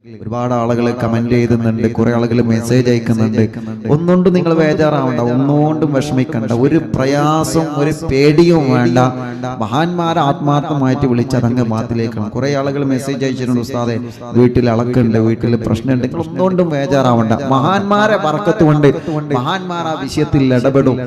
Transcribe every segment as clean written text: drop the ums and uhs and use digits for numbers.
ഒരുപാട് ആളുകൾ കമന്റ് ചെയ്യുന്നുണ്ട്, കുറെ ആളുകൾ മെസ്സേജ് അയക്കുന്നുണ്ട്. ഒന്നുകൊണ്ടും നിങ്ങൾ ബേജാറാവണ്ട, ഒന്നുകൊണ്ടും വിഷമിക്കണ്ട, ഒരു പ്രയാസം ഒരു പേടിയും വേണ്ട. മഹാന്മാരെ ആത്മാർത്ഥമായിട്ട് വിളിച്ചാൽ അങ്ങ് മാത്തിലേക്കാണ്. കുറെ ആളുകൾ മെസ്സേജ് അയച്ചിട്ടുണ്ട്, ഉസ്താദെ വീട്ടിൽ അളക്കുണ്ട്, വീട്ടിൽ പ്രശ്നമുണ്ട്. ഒന്നുകൊണ്ടും ബേജാറാവണ്ട, മഹാന്മാരെ ബർക്കത്ത് കൊണ്ട് മഹാന്മാർ ആ വിഷയത്തിൽ ഇടപെടും.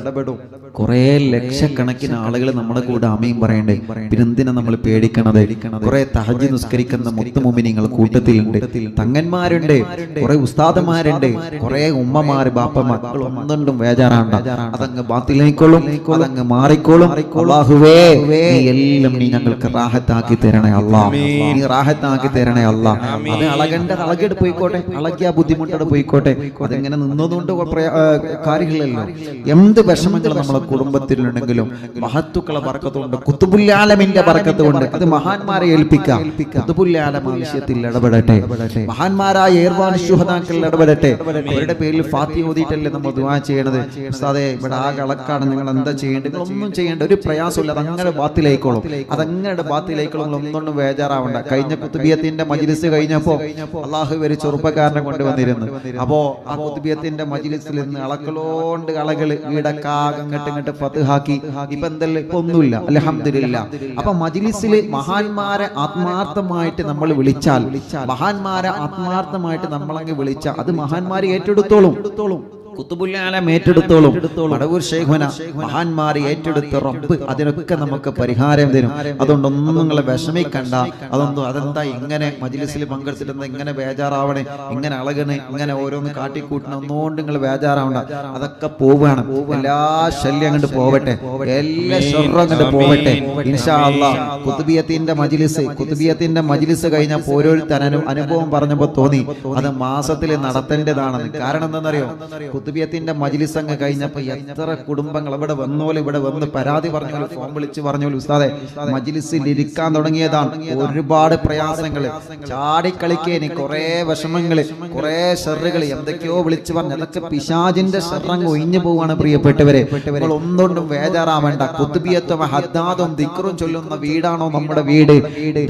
കുറെ ലക്ഷക്കണക്കിന് ആളുകൾ നമ്മുടെ കൂടെ ആമീൻ പറയണ്ടേ, പിന്നെന്തിനാ നമ്മൾ പേടിക്കണത്? കുറെ തഹജ്ജുദ് നിസ്കരിക്കുന്ന മുത്തുമുമിനീങ്ങൾ കൂട്ടത്തിലുണ്ട്, തങ്ങന്മാരുണ്ട്, കുറെ ഉസ്താദന്മാരുണ്ട്, കുറെ ഉമ്മമാര് ബാപ്പ മക്കൾ. ഒന്നുകൊണ്ടും ബേജാറാണ്ട, അതങ്ങ് ബാത്തിലേക്കോളും, അതങ്ങ് മാറിക്കോളും. അല്ലാഹുവേ നീ എല്ലാം നീ ഞങ്ങൾക്ക് റാഹത്താക്കി തരണേ അല്ലാ, നീ റാഹത്താക്കി തരണേ അല്ലാ. അത് അളകേണ്ട അളകെട് പോയിക്കോട്ടെ, അളകിയ ബുദ്ധിമുട്ടോടെ പോയിക്കോട്ടെ, അതെങ്ങനെ നിന്നതുകൊണ്ട് കാര്യങ്ങളില്ലല്ലോ. എന്ത് വിഷമങ്ങൾ നമ്മളെ കുടുംബത്തിലുണ്ടെങ്കിലും മഹത്തുക്കളെ ബർക്കത്തുകൊണ്ട്, ഖുതുബുൽ ആലമിന്റെ ബർക്കത്ത് കൊണ്ട് അത് മഹാന്മാരെ ഏൽപ്പിക്കാം. ഖുതുബുൽ ആലം ആ വിഷയത്തിൽ ഇടപെടട്ടെ, മഹാന്മാരായ ഏർവാൻ ശുഹദാക്കൾ ഇടപെടട്ടെ. അവരുടെ പേരിൽ ഫാത്തിഹ ഓതിയിട്ടല്ലേ നമ്മൾ ദുആ ചെയ്യണത്. ഉസ്താദേ ഇവിടെ ആ കളക്കാണ്, നിങ്ങൾ എന്താ ചെയ്യേണ്ടത്? ഒന്നും ചെയ്യേണ്ട, ഒരു പ്രയാസമില്ല, അതങ്ങനെ ബാത്തിലേക്കോളും, അതങ്ങനെ ബാത്തിലേക്കോളും. ഒന്നുകൊണ്ടും ബേജാറാവണ്ട. കഴിഞ്ഞ ഖുതുബിയത്തിന്റെ മജ്ലിസ് കഴിഞ്ഞപ്പോ അള്ളാഹു ഒരു ചെറുപ്പക്കാരനെ കൊണ്ടുവന്നിരുന്നു. അപ്പോ ആ ഖുതുബിയത്തിന്റെ മജ്ലിസിൽ നിന്ന് അളക്കളോണ്ട് കളകള് വീടൊക്കെ ഇങ്ങോട്ട് ഫത്ഹാക്കി. ഇപ്പൊ എന്തല്ല, ഇപ്പൊ ഒന്നുമില്ല, അൽഹംദുലില്ലാ. അപ്പൊ മജ്ലിസിൽ മഹാന്മാരെ ആത്മാർത്ഥമായിട്ട് നമ്മൾ വിളിച്ചാൽ, മഹാന്മാരെ ആത്മാർത്ഥമായിട്ട് നമ്മളങ്ങ് വിളിച്ചാൽ അത് മഹാന്മാരെ ഏറ്റെടുത്തോളും, ഖുതുബുൽ ആലം ഏറ്റെടുത്തോളും. മടവൂർ ശൈഖുന മഹാന്മാർ ഏറ്റെടുത്ത റബ്ബ് അതിനൊക്കെ നമുക്ക് പരിഹാരം തരും. അതുകൊണ്ടൊന്നും നിങ്ങൾ വിഷമിക്കണ്ട. അതെന്താ ഇങ്ങനെ മജ്ലിസിൽ പങ്കെടുത്തിട്ട് ഇങ്ങനെ ബേജാറാവണേ, ഇങ്ങനെ അളകണേ, ഇങ്ങനെ ഓരോന്ന് കാട്ടിക്കൂട്ടണം, ഒന്നുകൊണ്ട് നിങ്ങൾ ബേജാറാവണ്ട. അതൊക്കെ പോവുകയാണ്. എല്ലാ ശല്യം അങ്ങോട്ട് പോവട്ടെ, എല്ലാ ഷർറും അങ്ങോട്ട് പോവട്ടെ ഇൻഷാ അല്ലാഹ്. ഖുതുബിയത്തിന്റെ മജ്ലിസ് കഴിഞ്ഞപ്പോൾ ഓരോരുത്തരും അനുഭവം പറഞ്ഞപ്പോൾ തോന്നി അത് മാസത്തിൽ നടത്തേണ്ടതാണെന്ന്. കാരണം എന്താണെന്നറിയോ? ഖുതുബിയത്തിന്റെ മജ്ലിസ് അങ്ങ് കഴിഞ്ഞപ്പോ എത്ര കുടുംബങ്ങൾ ഇവിടെ വന്നോലെ, ഇവിടെ വന്ന് പരാതി പറഞ്ഞോലും, ഫോൺ വിളിച്ച് പറഞ്ഞോലും, ഉസ്താദെ മജ്ലിസിൽ ഇരിക്കാൻ തുടങ്ങിയതാണ്, ഒരുപാട് പ്രയാസങ്ങള്, ചാടിക്കളിക്കേനി, കുറെ വിഷമങ്ങള്, കുറെ ഷർറുകൾ, എന്തൊക്കെയോ വിളിച്ചു പറഞ്ഞു. അതൊക്കെ പിശാചിന്റെ ഷർറങ്ങ് ഒഴിഞ്ഞു പോവാണ്. പ്രിയപ്പെട്ടവരെ, നിങ്ങൾ ഒന്നുകൊണ്ടും ബേജാറാവേണ്ട. ഖുതുബിയത്തും ഹദ്ദാദും ദിക്റും ചൊല്ലുന്ന വീടാണോ നമ്മുടെ വീട്?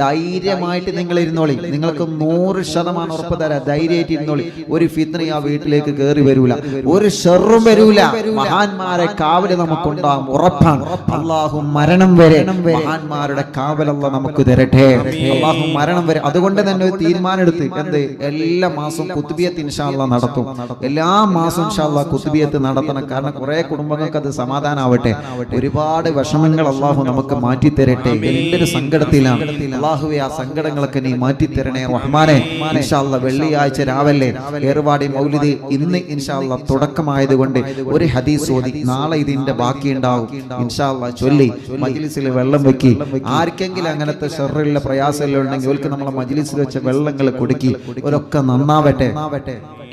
ധൈര്യമായിട്ട് നിങ്ങൾ ഇരുന്നോളി, നിങ്ങൾക്ക് 100% ഉറപ്പ് തരാം. ധൈര്യമായിട്ട് ഇരുന്നോളി, ഒരു ഫിത്ന ആ വീട്ടിലേക്ക് കയറി വരൂല, ഒരു ഷർറും വരൂല. മഹാന്മാരെ കാവല് നമുക്കുണ്ടാകും, ഉറപ്പാണ്. അല്ലാഹു മരണം വരെ മഹാന്മാരുടെ കാവലല്ല നമുക്ക് തരട്ടെ, അല്ലാഹു മരണം വരെ. അതുകൊണ്ട് തന്നെ ഒരു തീരുമാനം എടുത്ത്, എന്ത്, എല്ലാ മാസവും ഖുതുബിയത്ത് ഇൻഷാ അല്ലാഹ് നടത്തും. എല്ലാ മാസവും ഇൻഷാ അല്ലാഹ് ഖുതുബിയത്ത് നടത്തണം. കാരണം കുറെ കുടുംബങ്ങൾക്ക് അത് സമാധാനമാവട്ടെ. ഒരുപാട് വിഷമങ്ങൾ അല്ലാഹു നമുക്ക് മാറ്റി തരട്ടെ. എന്തൊരു സങ്കടത്തിലാണ്, അല്ലാഹുവേ ആ സങ്കടങ്ങളൊക്കെ നീ മാറ്റി തരണേ റഹ്മാനെ. ഇൻഷാ അല്ലാഹ് വെള്ളിയാഴ്ച രാവിലെ ഏർവാടി മൗലിദ് ഇന്ന് ഇൻഷാ അല്ലാഹ് തുടക്കമായതുകൊണ്ട് ഒരു ഹദീസ് ഓതി, നാളെ ഇതിന്റെ ബാക്കി ഉണ്ടാവും ഇൻഷാ അല്ലാഹ് ചൊല്ലി മജ്ലിസിൽ വെള്ളം വെക്കി. ആർക്കെങ്കിലും അങ്ങനത്തെ ഷർറുള്ള പ്രയാസമെല്ലാം ഉണ്ടെങ്കിൽ അവർക്ക് നമ്മളെ മജ്ലിസിൽ വെച്ച വെള്ളങ്ങൾ കൊടുക്കി, അവരൊക്കെ നന്നാവട്ടെ.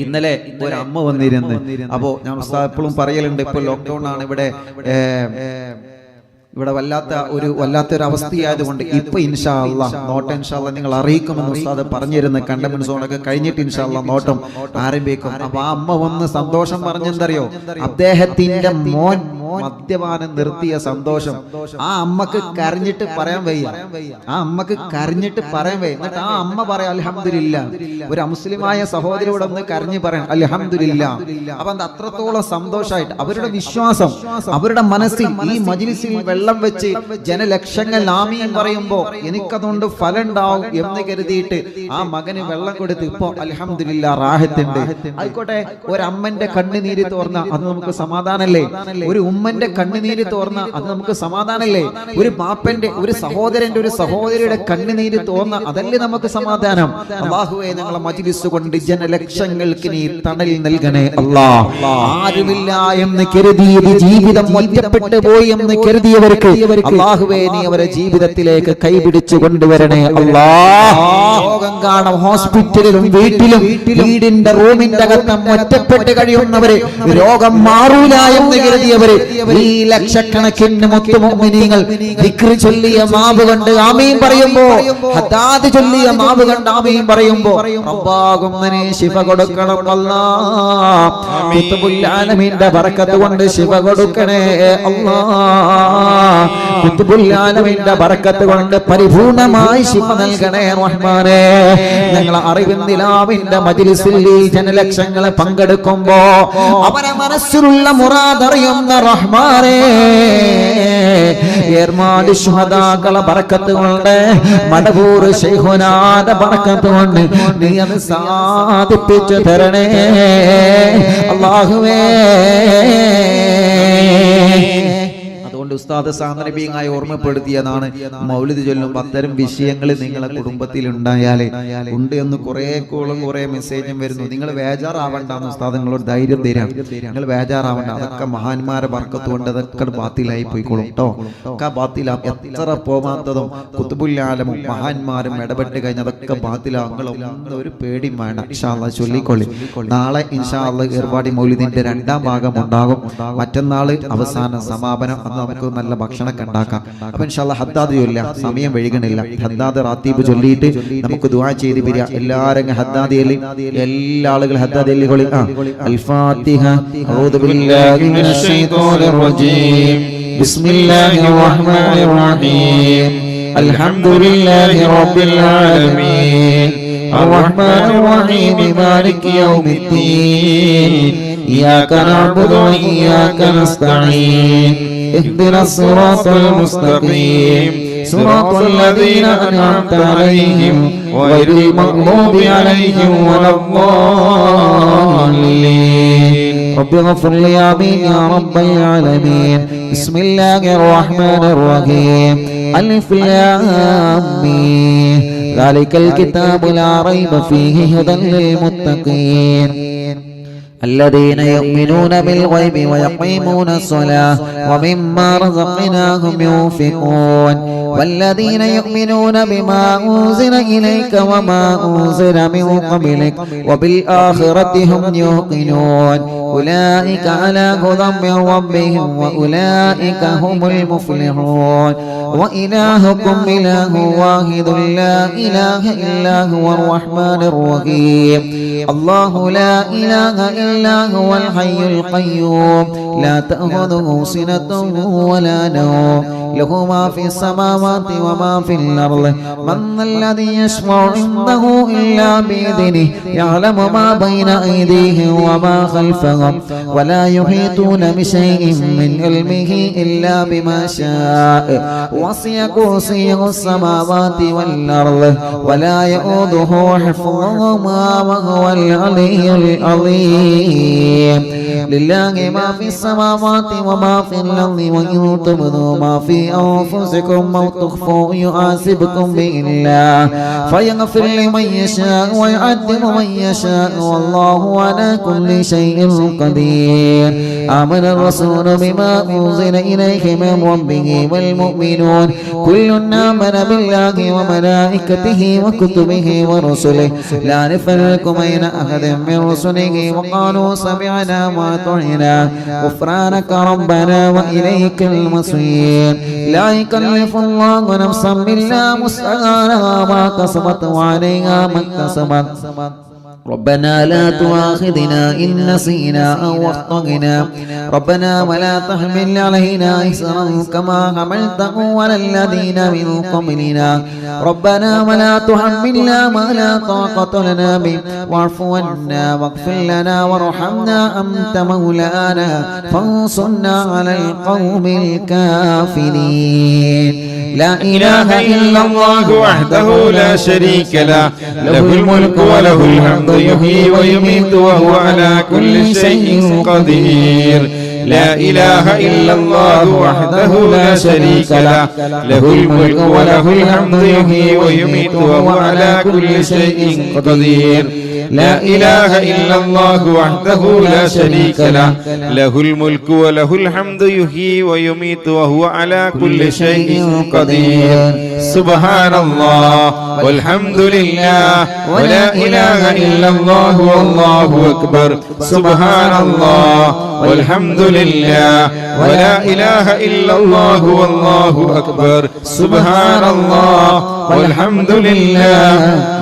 ഇന്നലെ ഒരു അമ്മ വന്നിരുന്നു. അപ്പോ ഞാൻ എപ്പോഴും പറയലുണ്ട്, ഇപ്പൊ ലോക്ക്ഡൌൺ ആണ്, ഇവിടെ വല്ലാത്തൊരു അവസ്ഥയായതുകൊണ്ട് ഇപ്പൊ ഇൻഷാ അല്ലാഹ് നോട്ടം ഇൻഷാ അല്ലാഹ് നിങ്ങൾ അറിയിക്കുമെന്ന് ഉസ്താദ് പറഞ്ഞിരുന്നു. കണ്ടമെന്റ് സോണൊക്കെ കഴിഞ്ഞിട്ട് ഇൻഷാ അല്ലാഹ് നോട്ടം ആരംഭിക്കും. അപ്പൊ ആ അമ്മ വന്ന് സന്തോഷം പറഞ്ഞെന്തറിയോ? അദ്ദേഹത്തിന്റെ മോൻ മദ്യപാനം നിർത്തിയ സന്തോഷം. ആ അമ്മക്ക് കരഞ്ഞിട്ട് പറയാൻ വയ്യ, ആ അമ്മക്ക് കരഞ്ഞിട്ട് പറയാൻ വയ്യ. എന്നിട്ട് ആ അമ്മ പറയാം അൽഹംദുലില്ലാ. ഒരു മുസ്ലിമായ സഹോദരിയോട് ഒന്ന് കരഞ്ഞു പറയാൻ അൽഹംദുലില്ലാ. അപ്പൊ അത് അത്രത്തോളം സന്തോഷമായിട്ട് അവരുടെ വിശ്വാസം, അവരുടെ മനസ്സിൽ ഈ മജ്ലിസിൽ വെള്ളം വെച്ച് ജനലക്ഷങ്ങൾ ആമീൻ പറയുമ്പോ എനിക്കതുകൊണ്ട് ഫലം ഉണ്ടാവും എന്ന് കരുതിയിട്ട് ആ മകന് വെള്ളം കൊടുത്ത് ഇപ്പൊ അൽഹംദുലില്ലാ റാഹത്തുണ്ട്. ആയിക്കോട്ടെ, ഒരമ്മന്റെ കണ്ണുനീര് തോർന്ന അത് നമുക്ക് സമാധാനല്ലേ? ഒരു ഉമ്മന്റെ കണ്ണുനീര് തോർന്ന അത് നമുക്ക് സമാധാനല്ലേ? ഒരു ബാപ്പന്റെ, ഒരു സഹോദരന്റെ, ഒരു സഹോദരിയുടെ കണ്ണുനീര് തോർന്ന അതല്ലേ നമുക്ക് സമാധാനം? അല്ലാഹുവേ ഞങ്ങളെ മജ്ലിസ് കൊണ്ട് ജനലക്ഷങ്ങൾക്ക് നീ തണൽ നൽകണേ അല്ലാഹ്. ആരുമില്ല എന്ന് കരുതിയത് ജീവിതം ഒറ്റപ്പെട്ടു പോയി എന്ന് കരുതിയവർക്ക് അല്ലാഹുവേ നീ അവരെ ജീവിതത്തിലേക്ക് കൈപിടിച്ചു കൊണ്ടുവരണേ അല്ലാഹ്. രോഗം കാണാം ഹോസ്പിറ്റലിലും വീട്ടിലും, വീടിന്റെ റൂമിന്റെ അകത്തും ഒറ്റപ്പെട്ട് കഴിയുന്നവര്, രോഗം മാറൂല എന്ന് കരുതിയവര് ഈ ലക്ഷക്കണക്കിന് മുത്തുമുഅ്മിനീങ്ങൾ ദിക്ർ ചൊല്ലിയ മാവ് കണ്ട് ആമീൻ പറയുമ്പോ, ഹദ്ദാദ് ചൊല്ലിയ മാവ് കണ്ട് ആമീൻ പറയുമ്പോ റബ്ബാകുന്നനെ ശിഫ കൊടുക്കണം അല്ലാഹ്. ഖുത്ബുൽ ആലമീന്റെ ബറക്കത്ത് കൊണ്ട് ശിഫ കൊടുക്കണേ അല്ലാഹ്. ഖുത്ബുൽ ആലമീന്റെ ബറക്കത്ത് കൊണ്ട് പരിപൂർണമായി ശിഫ നൽകണേ റഹ്മാനേ. ഞങ്ങൾ അറിവിൻ നിലാവിന്റെ മജ്ലിസിൽ ഈ ജനലക്ഷങ്ങളെ പങ്കെടുക്കുമ്പോ അവരെ മനസ്സിലുള്ള മുറാദ് അറിയുന്ന റഹ്മാനേ, ഏർമാട് ശുഹദാക്കളെ ബറക്കത്ത് കൊണ്ട്, മടവൂർ ശൈഖുനാന്റെ ബറക്കത്ത് കൊണ്ട് നീ അത് സാധിപ്പിച്ചു തരണേ അല്ലാഹുവേ. അതുകൊണ്ട് ഉസ്താദ് സാന്ദർഭികമായി ഓർമ്മപ്പെടുത്തിയതാണ്, മൗലിദ് ചൊല്ലുമ്പോൾ അത്തരം വിഷയങ്ങൾ നിങ്ങളെ കുടുംബത്തിൽ ഉണ്ടായാലേ ഉണ്ട് എന്ന് കുറെ കോളും കുറെ മെസ്സേജും വരുന്നു. നിങ്ങൾ ബേജാറാവണ്ടെന്ന് ഉസ്താദ് നിങ്ങളോട് ധൈര്യം തരാം. നിങ്ങൾ ബേജാറാവണ്ട, അതൊക്കെ മഹാന്മാരെ ബർക്കത്ത് കൊണ്ട് അതൊക്കെ ബാത്തിലായി പോയിക്കോളും കേട്ടോ. ഒക്കെ ബാത്തിലാവും. എത്ര പോവാത്തതും ഖുത്ബുൽ ആലമും മഹാന്മാരും ഇടപെട്ട് കഴിഞ്ഞാൽ അതൊക്കെ ബാത്തിലാവും. നിങ്ങളൊന്നും ഒരു പേടിയും വേണ്ട. ഇൻഷാ അല്ലാഹ് ചൊല്ലിക്കൊള്ളി. നാളെ ഇൻഷാ അല്ലാഹ് ഏർവാടി മൗലിദിന്റെ 2ാം ഭാഗം ഉണ്ടാകും. മറ്റന്നാള് അവസാന സമാപനം. അന്ന് നമുക്ക് നല്ല ഭക്ഷണമൊക്കെ ഉണ്ടാക്കാം. അപ്പൊ ഇൻഷാ അല്ലാഹ് ഹദ്ദാദ് ചൊല്ലാം. സമയം വൈകണില്ല. ഹദ്ദാദ് റാത്തീബ് ചൊല്ലിയിട്ട് നമുക്ക് ദുആ ചെയ്ത് പിരിയാം. എല്ലാവരും ഹദ്ദാദ് ചൊല്ലി, എല്ലാ ആളുകളും ഹദ്ദാദ് ചൊല്ലിക്കൊള്ളി. അൽ ഫാത്തിഹ. അഊദു ബില്ലാഹി മിനശ് ശൈത്വാനിർ റജീം. ബിസ്മില്ലാഹിർ റഹ്മാനിർ റഹീം. അൽഹംദുലില്ലാഹി റബ്ബിൽ ആലമീൻ. الرحمن الرحيم مالك يوم الدين. إياك نعبد وإياك نستعين. اهدنا الصراط المستقيم صراط الذين أنعمت عليهم غير المغضوب عليهم ولا الضالين. رب اغفر لي آمين يا رب العالمين. بسم الله الرحمن الرحيم. ألف لام ميم. ذلك الكتاب لا ريب فيه هدى للمتقين الذين يؤمنون بالغيب ويقيمون الصلاة ومما رزقناهم ينفقون والذين يؤمنون بما أنزل إليك وما أنزل من قبلك وبالآخرة هم يوقنون أولئك على هدى من ربهم وأولئك هم المفلحون. وإلهكم إله واحد لا إله إلا هو الرحمن الرحيم. الله لا إله إلا هو الحي القيوم لا تأخذه سنة ولا نوم له ما في السماوات وما في الأرض. من الذي يشفع عنده إلا بإذنه يعلم ما بين أيديهم وما خلفهم ولا يحيطون بشيء من علمه إلا بما شاء. وسع كرسيه السماوات والأرض ولا يؤوده حفظهما وهو العلي العظيم. لله ما في السماوات وما في الأرض وإن تبدوا ما في أنفسكم أو تخفوا يحاسبكم به الله فيغفر لمن يشاء ويعذب من يشاء والله على كل شيء قدير. آمن الرسول بما أنزل إليه من ربه والمؤمنون كل آمن بالله وملائكته وكتبه ورسله لا نفرق بين أحد من رسله وقالوا سمعنا وأطعنا غفرانك ربنا وإليك المصير. لا يكلف الله نفسا إلا وسعها ما كسبت وعليها ما اكتسبت. ربنا لا تؤاخذنا إن نسينا أو أخطأنا ربنا ولا تحمل علينا إصرا كما حملته على الذين من قبلنا ربنا ولا تحملنا ما لا طاقة لنا به واعف عنا واغفر لنا وارحمنا أنت مولانا فانصرنا على القوم الكافرين. لا إله إلا الله وحده لا شريك له له الملك وله الحمد يحيي ويميت وهو على كل شيء قدير. لا إله إلا الله وحده لا شريك له له الملك وله الحمد يحيي ويميت وهو على كل شيء قدير. لا إله إلا الله وحده لا شريك له له الملك وله الحمد يحيي ويميت وهو على كل شيء قدير سبحان الله والحمد لله ولا إله إلا الله والله أكبر سبحان الله والحمد لله ولا إله إلا الله والله أكبر سبحان الله والحمد لله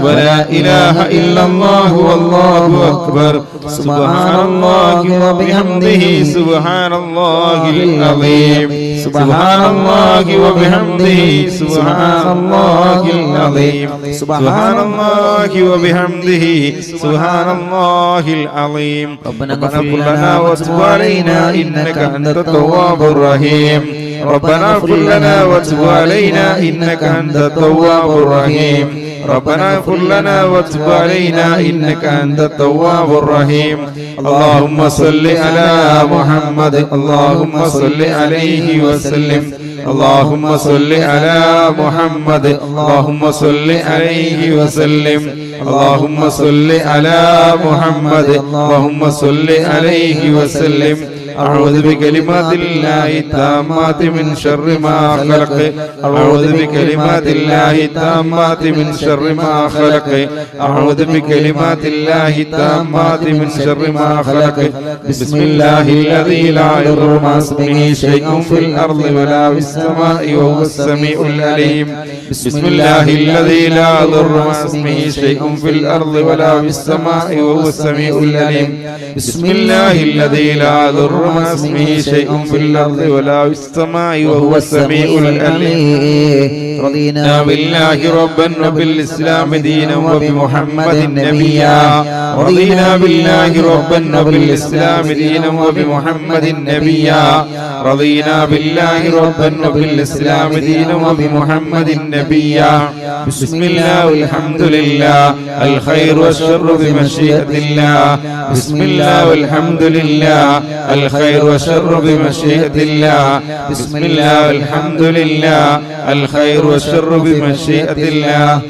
ولا إله إلا الله والله أكبر سبحان الله وبحمده سبحان الله العظيم سبحان الله وبحمده سبحان الله العظيم سبحان الله وبحمده سبحان الله العظيم ربنا اغفر لنا وتب علينا إنك أنت التواب الرحيم ربنا اغفر لنا وتب علينا إنك أنت التواب الرحيم ربنا اغفر لنا وتب علينا إنك أنت التواب الرحيم اللهم صل على محمد اللهم صل عليه وسلم اللهم صل على محمد اللهم صل عليه وسلم اللهم صل على محمد اللهم صل عليه وسلم أعوذ بكلمات الله التامات من شر ما خلق أعوذ بكلمات الله التامات من شر ما خلق أعوذ بكلمات الله التامات من شر ما خلق بسم الله الذي لا يضر مع اسمه شيء في الأرض ولا في السماء وهو السميع العليم بسم الله الذي لا يضر مع اسمه شيء في الأرض ولا في السماء وهو السميع العليم بسم الله الذي لا يضر مع اسمه شيء في الأرض ولا في السماء وهو السميع العليم رضينا بالله ربا وبالإسلام دينا وبمحمد نبيا رضينا بالله ربا وبالإسلام دينا وبمحمد نبيا رضينا بالله ربا وبالإسلام دينا وبمحمد نبيا بسم الله والحمد لله الخير والشر بمشيئة الله بسم الله والحمد لله الخير والشر بمشيئة الله بسم الله والحمد لله الخير والشر بمشيئة الله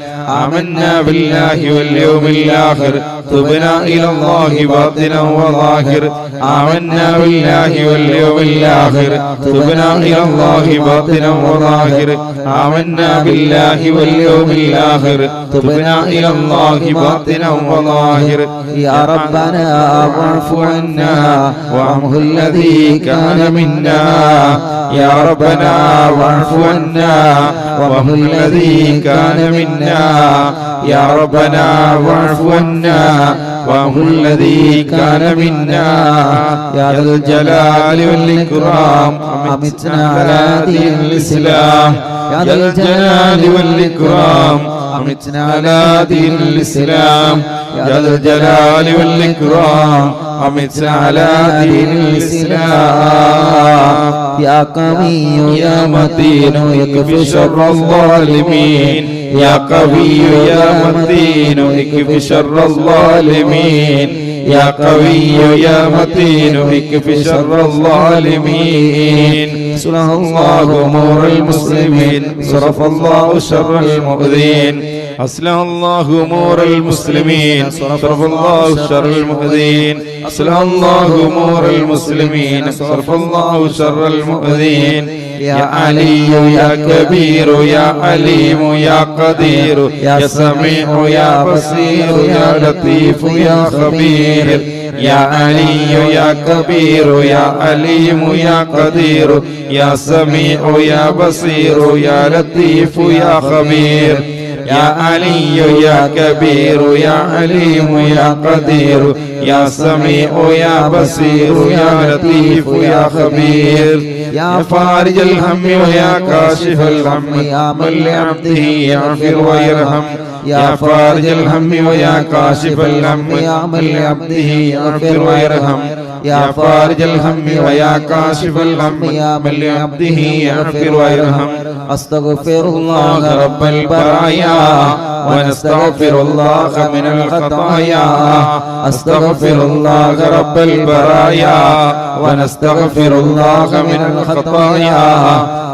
آمنا بالله واليوم الآخر تبنا إلى الله باطنا وظاهر آمنا بالله واليوم الآخر تبنا إلى الله باطنا وظاهر آمنا بالله واليوم الآخر تبنا إلى الله باطنا وظاهر يا ربنا واعف عنا وعنه الذي كان منا يا ربنا واعف عنا وعنه الذي كان منا يا ربنا واعف عنا وعنه الذي كان منا يا ذا الجلال والإكرام أمتنا على دين الإسلام يا ذا الجلال والإكرام أمتنا على دين الإسلام يا ذا الجلال والإكرام أمتنا على دين الإسلام يا قوي يا متين يكفي شر الظالمين يا قوي يا متين اكف شر الظالمين يا قوي يا متين اكف شر الظالمين صلح الله أمور المسلمين صرف الله شر المؤذين أصلح الله أمور المسلمين صرف الله شر المؤذين أصلح الله أمور المسلمين صرف الله شر المؤذين يا علي يا كبير يا عليم يا قدير يا سميع يا بصير يا لطيف يا خبير يا علي يا كبير يا عليم يا قدير يا سميع يا بصير يا لطيف يا خبير يا علي يا كبير يا عليم يا قدير يا سميع يا بصير يا لطيف يا خبير يا فارج الهم ويا كاشف الهم يا من لعبده يغفر ويرحم يا فارج الهم ويا كاشف الهم يا من لعبده يغفر ويرحم يا فارج الهم ويا كاشف الهم يا من لعبده يغفر ويرحم أستغفر الله رب البرايا ونستغفر الله من الخطايا أستغفر الله رب البرايا ونستغفر الله من الخطايا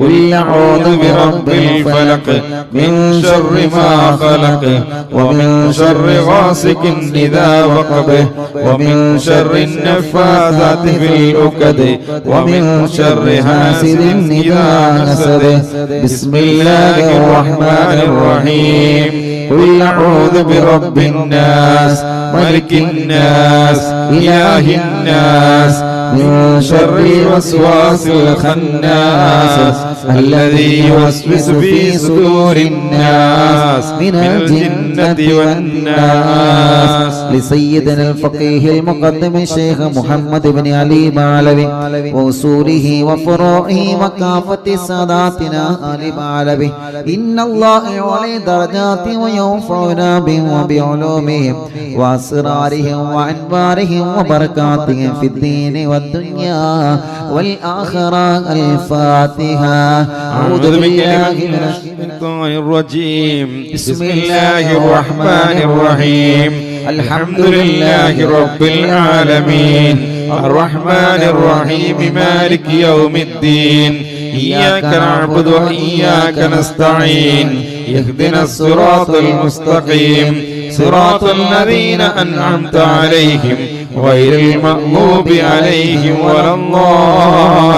قل أعوذ برب الفلق من شر ما خلق ومن شر غاسق إذا وقب ومن شر النفاثات في العقد ومن شر حاسد إذا حسد. بسم الله الرحمن الرحيم. قل أعوذ برب الناس ملك الناس إله الناس من شر الوسواس الخناس الذي يوسوس في صدور الناس من الجنة والناس. لسيدنا الفقيه المقدم الشيخ محمد بن علي بعلوي وأصوله وفروعه وكافة ساداتنا آل بعلوي. إن الله يعلي درجات وينفعنا بهم وبعلومهم وأسرارهم وأنوارهم وبركاتهم في الدين والدنيا والآخرة. الفاتحة. أعوذ بالله من الشيطان الرجيم. بسم الله الرحمن الرحيم. الحمد لله رب العالمين الرحمن الرحيم مالك يوم الدين. إياك نعبد وإياك نستعين. اهدنا الصراط المستقيم صراط الذين أنعمت عليهم غير المغضوب عليهم ولا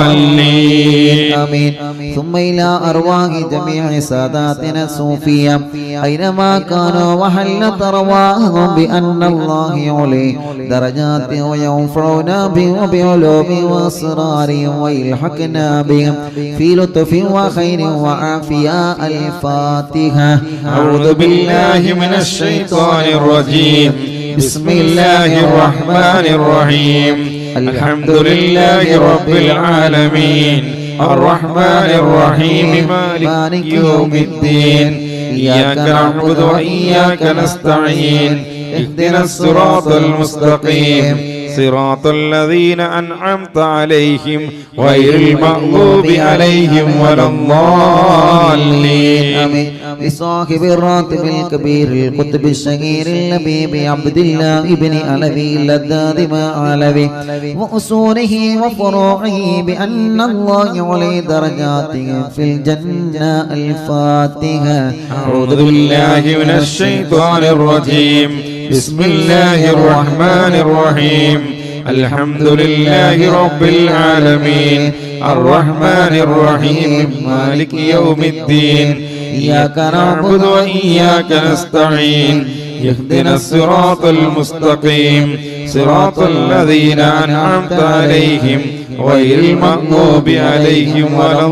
الضالين. آمين. ثم إلى أرواح جميع ساداتنا الصوفية أينما كانوا وحلت أرواحهم بأن الله يعلي درجات وينفعنا بهم وبعلوم وأسرارهم ويلحقنا بهم في لطف وخير وعافية. الفاتحة. أعوذ بالله من الشيطان الرجيم. بسم الله الرحمن الرحيم. الحمد لله رب العالمين الرحمن الرحيم مالك يوم الدين. إياك نعبد وإياك نستعين. اهدنا الصراط المستقيم صراط الذين أنعمت عليهم غير المغضوب عليهم ولا الضالين. آمين. لصاحب الراتب الكبير القطب الشهير اللبيب عبد الله ابن علوي اللذاذ ما علوي وأصوله وفروعه بأن الله يعلي درجاته في الجنة. الفاتحة. أعوذ بالله من الشيطان الرجيم. بسم الله الرحمن الرحيم. الحمد لله رب العالمين الرحمن الرحيم مالك يوم الدين. إياك نعبد وإياك نستعين. اهدنا الصراط المستقيم صراط الذين أنعمت عليهم غير المغضوب عليهم ولا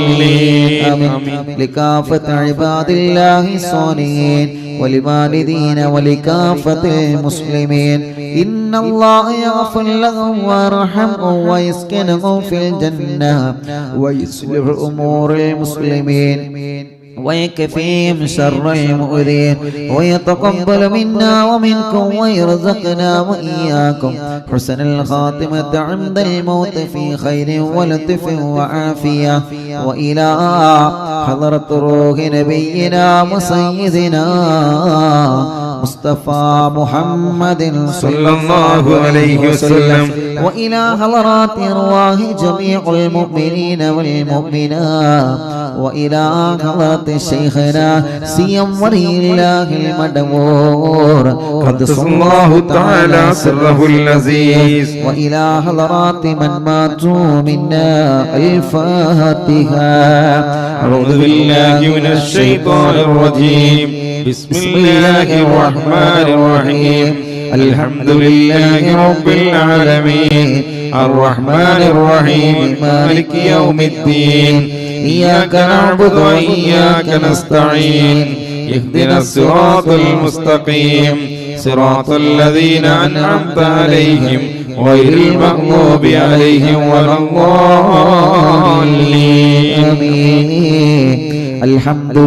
الضالين. آمين. لكافة عباد الله الصالحين ولوالدين ولكافة المسلمين. إن الله يغفر لهم ويرحمهم ويسكنهم في الجنة ويصلح أمور المسلمين ويكفيهم شر المؤذين ويتقبل منا ومنكم ويرزقنا وإياكم حسن الخاتمة عند الموت في خير ولطف وعافية. وإلى حضرة روح نبينا وسيدنا مصطفى محمد صلى الله عليه وسلم. وإلى حضرات أرواح جميع المؤمنين والمؤمنات وإلى حضرة شيخنا سيم ولي الله المدبور قدس الله تعالى سره اللذيذ. وإلى حضرات من ماتوا منا. الفاتحة. أعوذ بالله من الشيطان الرجيم. بسم الله الرحمن الرحيم. الحمد لله رب العالمين الرحمن الرحيم مالك يوم الدين. إياك نعبد وإياك نستعين. اهدنا الصراط المستقيم صراط الذين أنعمت عليهم غير المغضوب عليهم ولا الضالين. الحمد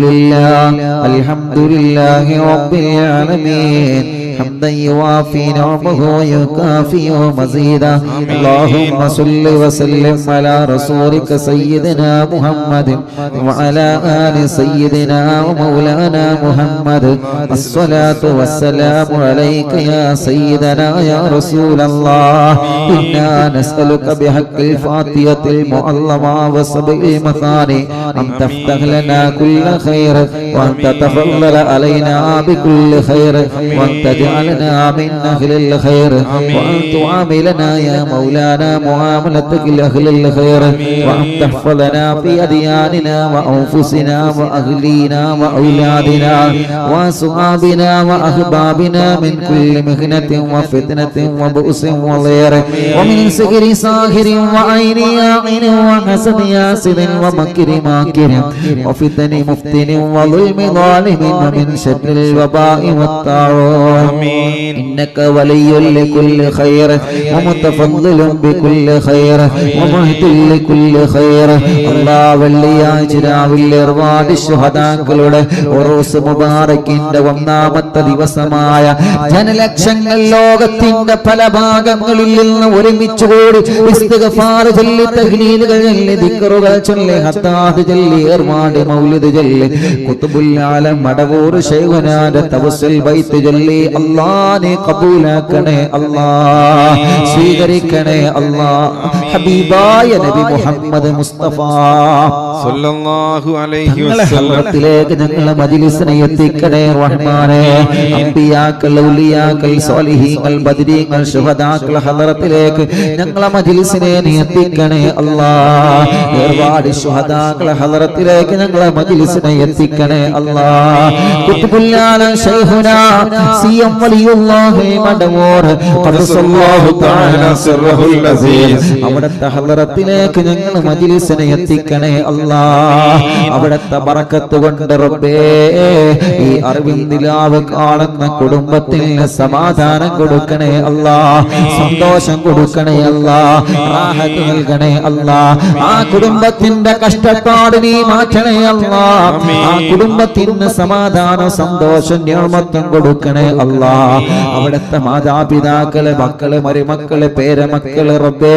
لله رب العالمين حمدا يوافي نعمه ويكافئ مزيدا اللهم صل وسلم على رسولك سيدنا محمد وعلى آل سيدنا ومولانا محمد الصلاة والسلام عليك يا سيدنا يا رسول الله إنا نسألك بحق الفاتحة المعظمة وسبع المثاني أن تفتح لنا كل خير وأن تتفضل علينا بكل خير وأن تجعلنا من أهل الخير وأن تعاملنا يا مولانا معاملتك لأهل الخير وأن تحفظنا في أدياننا وأنفسنا وأهلينا وأولادنا وأصحابنا وأحبابنا من كل مهنة وفتنة وبؤس وضير ومن سحر ساحر وعين ياعن وحسد ياسد ومكر ماكر وفتن مفتن وظلم ظالم ومن شر الوباء والطاعون إنك ولي لكل خير ومتفضل بكل خير ومهد لكل خير الله വെള്ളിയാഴ്ച രാവിലെ ഒരുപാട് ശുഹദാക്കളുടെ ഉറൂസ് മുബാറക്കിന്റെ ഒന്നാമത്തെ ദിവസമായ ജനലക്ഷങ്ങൾ ലോകത്തിന്റെ പല ഭാഗങ്ങളിൽ നിന്ന് ഒരുമിച്ച് കൂടി ഇസ്തിഗ്ഫാർ ചൊല്ലി തഹ്ലീലുകൾ ചൊല്ലി ദിക്റുകൾ ചൊല്ലി ഹത്താദ് ചൊല്ലി ഏർവാട് മൗലിദ് ചൊല്ലി ഖുത്ബുൽ ആലം മടവൂർ ശൈഖുനാന്റെ തവസ്സുൽ ബൈത്ത് ചൊല്ലി അല്ലാഹ് നീ ഖബൂലാക്കണേ അല്ലാഹ് സ്വീകരിക്കണേ അല്ലാഹ് ഹബീബായ നബി മുഹമ്മദ് മുസ്തഫ സല്ലല്ലാഹു അലൈഹി വസല്ലം ഹദ്റത്തിലേക്ക് ഞങ്ങളെ മജ്ലിസിനെ എത്തിക്കണേ റഹ്മാനേ അംബിയാക്കൾ ഔലിയാക്കൾ സ്വാലിഹീങ്ങൾ ബദരീങ്ങൾ ശുഹദാക്കൾ ഹദ്റത്തിലേക്ക് ഞങ്ങളെ മജ്ലിസിനെ നീ എത്തിക്കണേ അല്ലാഹ് ഒരുപാട് ശുഹദാക്കൾ ഹദ്റത്തിലേക്ക് ഞങ്ങളെ മജ്ലിസിനെ എത്തിക്കണേ അല്ലാഹ് ഖുത്ബുൽ ആലം ശൈഖുനാ സിയം വലിയുല്ലാഹി മടവൂർ ഖദ്സല്ലാഹു തആല സിർറുൽ അസീസ് അവിടുത്തെ ഹദ്റത്തിലേക്ക് ഞങ്ങളെ മജ്ലിസിനെ എത്തിക്കണേ അല്ലാഹ് അവിടുത്തെ ബറക്കത്ത് കൊണ്ട് റബ്ബേ ഈ അറിവിൽ നിലാവ് കാണുന്ന കുടുംബത്തിന് സമാധാനം കൊടുക്കണേ അല്ലാഹ് സന്തോഷം കൊടുക്കണേ അല്ലാഹ് റാഹത്ത് നൽകണേ അല്ലാഹ് ആ കുടുംബത്തിന്റെ കഷ്ടപ്പാട് നീ മാറ്റണേ അല്ലാഹ് ആ കുടുംബത്തിന് സമാധാനം സന്തോഷം നിഅമത്തും കൊടുക്കണേ അല്ലാഹ് അവിടുത്തെ മാതാപിതാക്കളെ മക്കളെ മരുമക്കളെ പേരമക്കളെ റബ്ബേ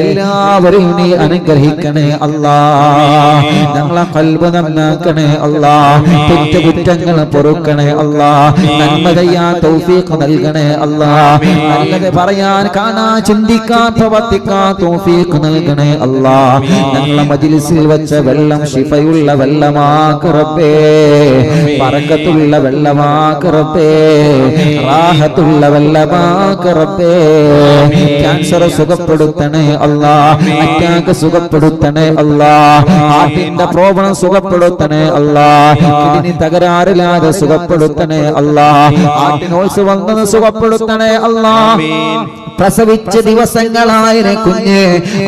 എല്ലാവരെയും നീ അനുഗ്രഹിക്കണേ അല്ലാഹ് ഞങ്ങളെ ഖൽബ് നന്നാക്കണേ അല്ലാഹ് തെറ്റുകുറ്റങ്ങൾ പൊറുക്കണേ അല്ലാഹ് നന്മ ചെയ്യാൻ തൗഫീഖ് നൽകണേ അല്ലാഹ് നല്ലത് പറയാൻ കാണാൻ ചിന്തിക്കാൻ പ്രവർത്തിക്കാൻ തൗഫീഖ് നൽകണേ അല്ലാഹ് ഞങ്ങളെ മജ്ലിസിൽ വെച്ച വെള്ളം ശിഫയുള്ള വെള്ളമാക്ക് റബ്ബേ ബറക്കത്തുള്ള വെള്ളമാക്ക് റബ്ബേ റാഹത്തുള്ള വെള്ളമാക്ക് റബ്ബേ ക്യാൻസർ സുഖപ്പെടുത്തണേ അല്ലാഹ് അറ്റാക്ക് സുഖപ്പെടുത്തണേ അല്ലാഹ് ഹാർട്ടിന്റെ പ്രോബ്ലം സുഖപ്പെടുത്തണേ അല്ലാഹ് കിഡ്നി തകരാറില്ലാതെ സുഖപ്പെടുത്തണേ അല്ലാഹ് ഹാർട്ടിനോൾസ് വന്നത് സുഖപ്പെടുത്തണേ അല്ലാഹ് പ്രസവിച്ച ദിവസങ്ങളായ കുഞ്ഞ്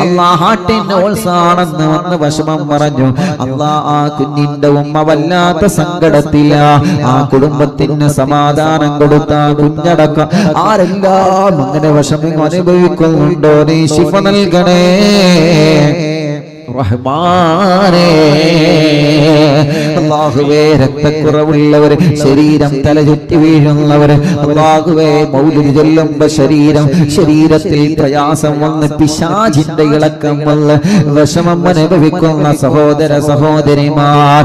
അല്ലാഹ് ഹാർട്ടിനോൾസാണെന്ന് വന്ന് വിഷമം പറഞ്ഞു അല്ലാഹ് ആ കുഞ്ഞിന്റെ ഉമ്മ വല്ലാത്ത സങ്കടത്തില ആ കുടുംബത്തിന് സമാധാനം കൊടുത്ത കുഞ്ഞടക്കം ആരെല്ലാം അങ്ങനെ വിഷമം അനുഭവിക്കുന്നുണ്ടോ നീ ശിഫ നൽകണേ റഹ്മാനേ അല്ലാഹുവേ രക്തക്കുറവുള്ളവർ ശരീരം തലചുറ്റി വീഴുന്നവർ അല്ലാഹുവേ മൗലിദ് ചൊല്ലുമ്പോൾ ശരീരത്തിൽ പ്രയാസം വന്ന് പിശാചിന്റെ ഇളക്കം വന്ന് വിഷമം അനുഭവിക്കുന്ന സഹോദര സഹോദരിമാർ